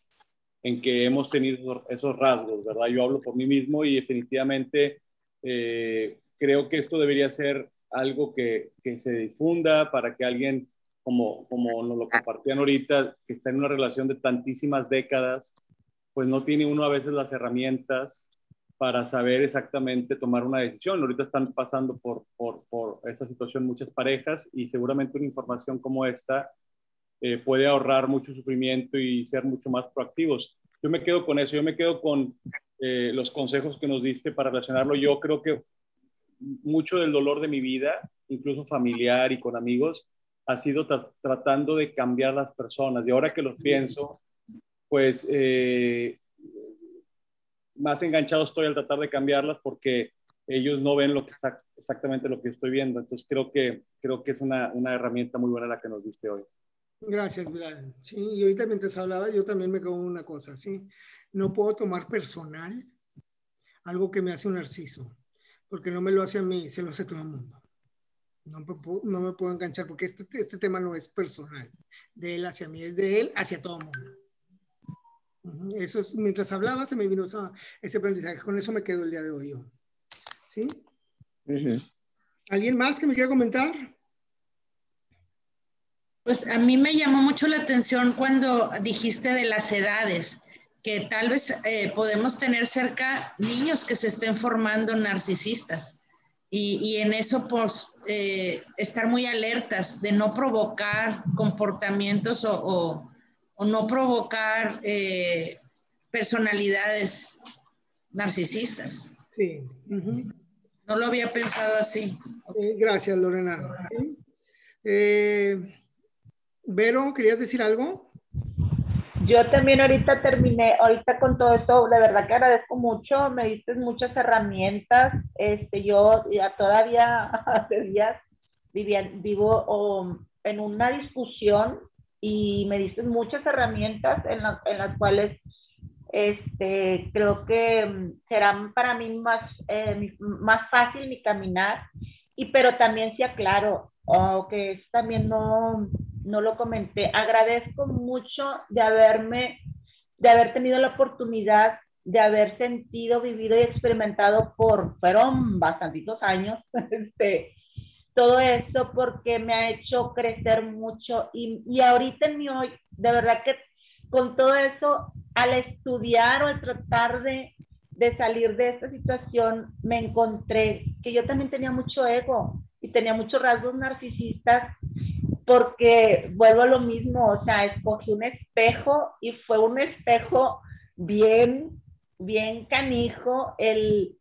en que hemos tenido esos rasgos, ¿verdad? Yo hablo por mí mismo y definitivamente creo que esto debería ser algo que se difunda para que alguien, como nos lo compartían ahorita, que está en una relación de tantísimas décadas, pues no tiene uno a veces las herramientas para saber exactamente tomar una decisión. Ahorita están pasando por esa situación muchas parejas y seguramente una información como esta puede ahorrar mucho sufrimiento y ser mucho más proactivos. Yo me quedo con eso, yo me quedo con los consejos que nos diste para relacionarlo. Yo creo que mucho del dolor de mi vida, incluso familiar y con amigos, ha sido tratando de cambiar las personas. Y ahora que los pienso, pues más enganchado estoy al tratar de cambiarlas porque ellos no ven exactamente lo que estoy viendo. Entonces creo que es una herramienta muy buena la que nos diste hoy. Gracias, Vidal. Sí, y ahorita mientras hablaba yo también me quedo con una cosa, ¿sí? No puedo tomar personal algo que me hace un narciso, porque no me lo hace a mí, se lo hace a todo el mundo. No me puedo enganchar porque este tema no es personal, de él hacia mí, es de él hacia todo el mundo. Eso es, mientras hablaba se me vino ese aprendizaje, con eso me quedo el día de hoy yo. ¿Sí? ¿Alguien más que me quiera comentar? Pues a mí me llamó mucho la atención cuando dijiste de las edades, que tal vez podemos tener cerca niños que se estén formando narcisistas y en eso pues estar muy alertas de no provocar comportamientos o no provocar personalidades narcisistas. Sí. No lo había pensado así. Gracias, Lorena. ¿Sí? Vero, ¿querías decir algo? Yo también ahorita terminé, ahorita con todo esto, de verdad que agradezco mucho, me diste muchas herramientas. Yo ya todavía hace días vivo en una discusión y me diste muchas herramientas en las cuales creo que serán para mí más fácil mi caminar, pero también sí aclaro, que eso también no lo comenté, agradezco mucho de haber tenido la oportunidad de haber sentido, vivido y experimentado fueron bastantitos años, todo eso, porque me ha hecho crecer mucho y ahorita en mi hoy, de verdad que con todo eso, al estudiar o al tratar de salir de esta situación, me encontré que yo también tenía mucho ego y tenía muchos rasgos narcisistas, porque vuelvo a lo mismo, o sea, escogí un espejo y fue un espejo bien canijo el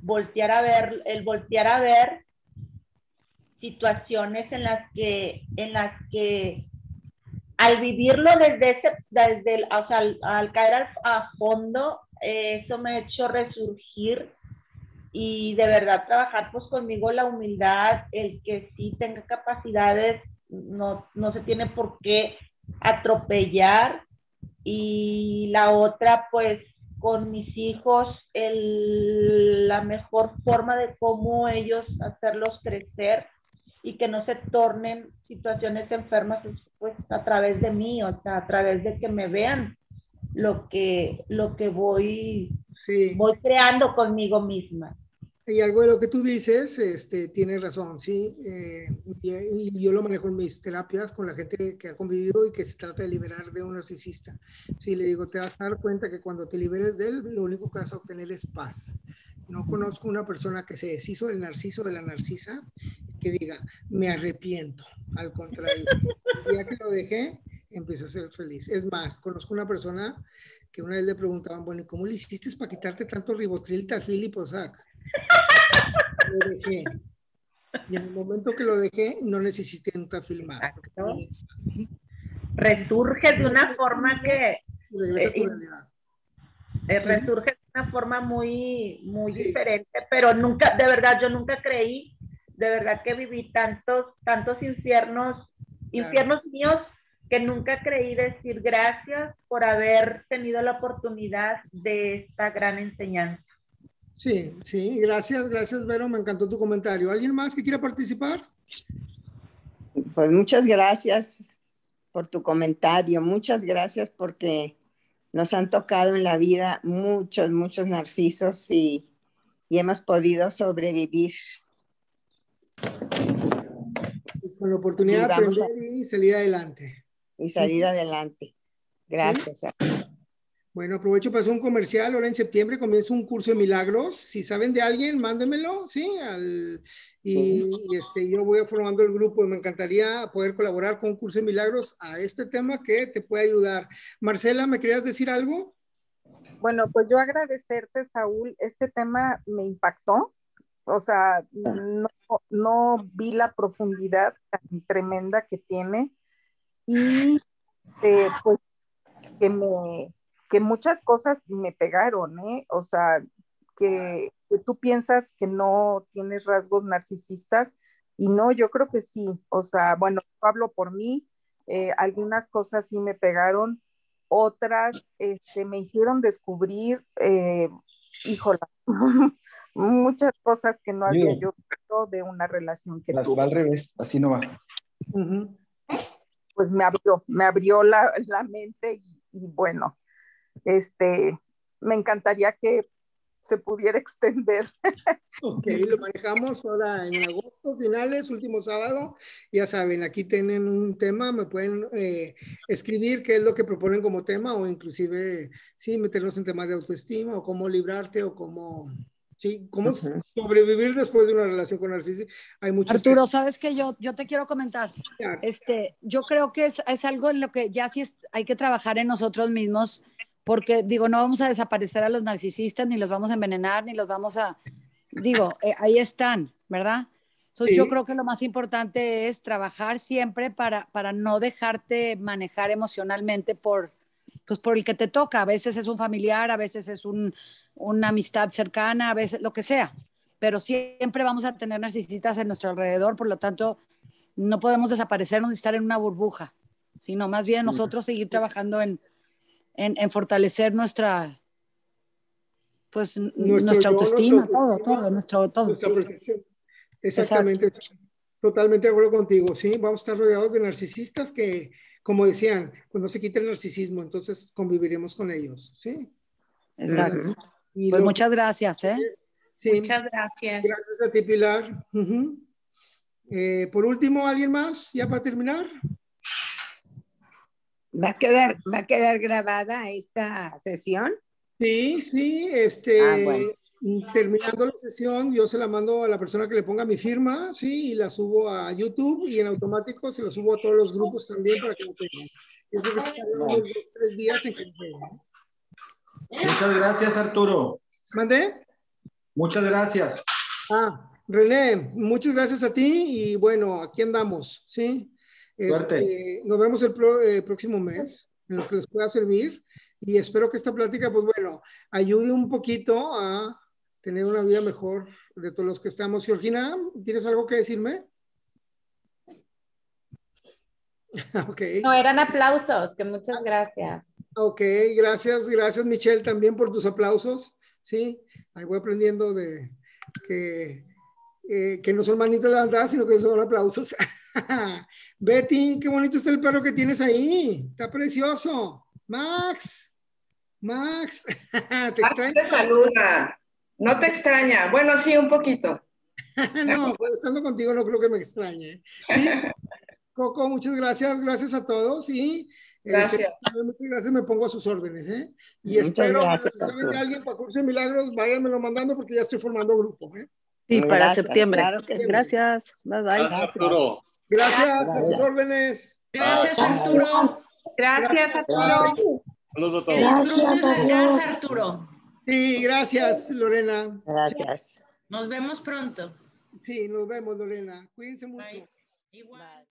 voltear a ver situaciones en las que al vivirlo al caer a fondo, eso me ha hecho resurgir y de verdad trabajar pues conmigo la humildad, el que sí tenga capacidades, no se tiene por qué atropellar. Y la otra pues con mis hijos, la mejor forma de cómo ellos hacerlos crecer y que no se tornen situaciones enfermas pues a través de mí, o sea, a través de que me vean lo que voy creando conmigo misma. Y algo de lo que tú dices, tienes razón, sí, y yo lo manejo en mis terapias con la gente que ha convivido y que se trata de liberar de un narcisista. Sí, le digo, te vas a dar cuenta que cuando te liberes de él, lo único que vas a obtener es paz. No conozco una persona que se deshizo del narciso, de la narcisa, que diga, me arrepiento. Al contrario, el día que lo dejé, empecé a ser feliz. Es más, conozco una persona que una vez le preguntaban, bueno, ¿y cómo le hiciste para quitarte tanto Ribotril, Tafil y Prozac? Lo dejé. Y en el momento que lo dejé, no necesité un Tafil más. Resurge de una forma que... Regresa a tu realidad. Resurge de una forma muy diferente, pero nunca, de verdad, yo nunca creí, de verdad que viví tantos infiernos míos, que nunca creí decir gracias por haber tenido la oportunidad de esta gran enseñanza. Sí, gracias, Vero, me encantó tu comentario. ¿Alguien más que quiera participar? Pues muchas gracias por tu comentario, muchas gracias porque nos han tocado en la vida muchos narcisos y hemos podido sobrevivir. Con la oportunidad de aprender y salir adelante. Gracias. ¿Sí? Bueno, aprovecho para hacer un comercial. Ahora en septiembre comienza un curso de milagros. Si saben de alguien, mándenmelo, ¿sí? Yo voy formando el grupo y me encantaría poder colaborar con un curso de milagros a este tema que te puede ayudar. Marcela, ¿me querías decir algo? Bueno, pues yo agradecerte, Saúl. Este tema me impactó. O sea, no vi la profundidad tan tremenda que tiene y pues que muchas cosas me pegaron, ¿eh? O sea, que tú piensas que no tienes rasgos narcisistas y no, yo creo que sí. O sea, bueno, yo hablo por mí, algunas cosas sí me pegaron, otras me hicieron descubrir, híjola, muchas cosas que no había yo visto de una relación que tuve. Va al revés, así no va. Pues me abrió la mente y bueno, me encantaría que se pudiera extender. Ok, lo manejamos ahora en agosto, finales, último sábado. Ya saben, aquí tienen un tema, me pueden escribir qué es lo que proponen como tema o inclusive, sí, meternos en temas de autoestima o cómo librarte o cómo sobrevivir después de una relación con narcisismo. Hay muchos Arturo, temas. ¿Sabes qué? Yo te quiero comentar. Yo creo que es algo en lo que ya sí hay que trabajar en nosotros mismos, porque digo, no vamos a desaparecer a los narcisistas, ni los vamos a envenenar, ni los vamos a... Digo, ahí están, ¿verdad? Entonces yo creo que lo más importante es trabajar siempre para no dejarte manejar emocionalmente por el que te toca. A veces es un familiar, a veces es una amistad cercana, a veces lo que sea. Pero siempre vamos a tener narcisistas en nuestro alrededor, por lo tanto no podemos desaparecernos y estar en una burbuja, sino más bien nosotros seguir trabajando en fortalecer nuestra autoestima, todo. Nuestra percepción. Exactamente. Exacto. Totalmente de acuerdo contigo, sí. Vamos a estar rodeados de narcisistas que, como decían, cuando se quite el narcisismo, entonces conviviremos con ellos, ¿sí? Exacto. Y pues muchas gracias, ¿eh? Sí. Muchas gracias. Gracias a ti, Pilar. Por último, ¿alguien más? ¿Ya para terminar? ¿Va a quedar grabada esta sesión? Sí, sí. Bueno. Terminando la sesión, yo se la mando a la persona que le ponga mi firma, sí, y la subo a YouTube y en automático se la subo a todos los grupos también para que lo tengan. Yo creo que se tardan unos 2-3 días en que lo tengan. Muchas gracias, Arturo. ¿Mandé? Muchas gracias. René, muchas gracias a ti y bueno, aquí andamos, ¿sí? Nos vemos el próximo mes en lo que les pueda servir y espero que esta plática, pues bueno, ayude un poquito a tener una vida mejor de todos los que estamos. Georgina, ¿tienes algo que decirme? Ok. No, eran aplausos, que muchas gracias. Ok, gracias Michelle también por tus aplausos, ¿sí? Ahí voy aprendiendo de que no son manitos levantadas, sino que son aplausos. Betty, qué bonito está el perro que tienes ahí, está precioso. Max, ¿te extraña? Te saluda. No te extraña. Bueno, sí, un poquito. No, pues estando contigo no creo que me extrañe. ¿Sí? Coco, muchas gracias. Gracias a todos. Y gracias. Muchas gracias, me pongo a sus órdenes. Y espero que si saben alguien para Curso de Milagros, váyanmelo mandando porque ya estoy formando grupo. Sí, para septiembre. Claro que sí. Gracias. Bye, bye. Gracias, Arturo. Gracias, a sus órdenes. Gracias, Arturo. Gracias, Arturo. Saludos a Que todos. disfrutes la casa, Arturo. Sí, gracias, Lorena. Gracias. Nos vemos pronto. Sí, nos vemos, Lorena. Cuídense mucho. Bye. Igual.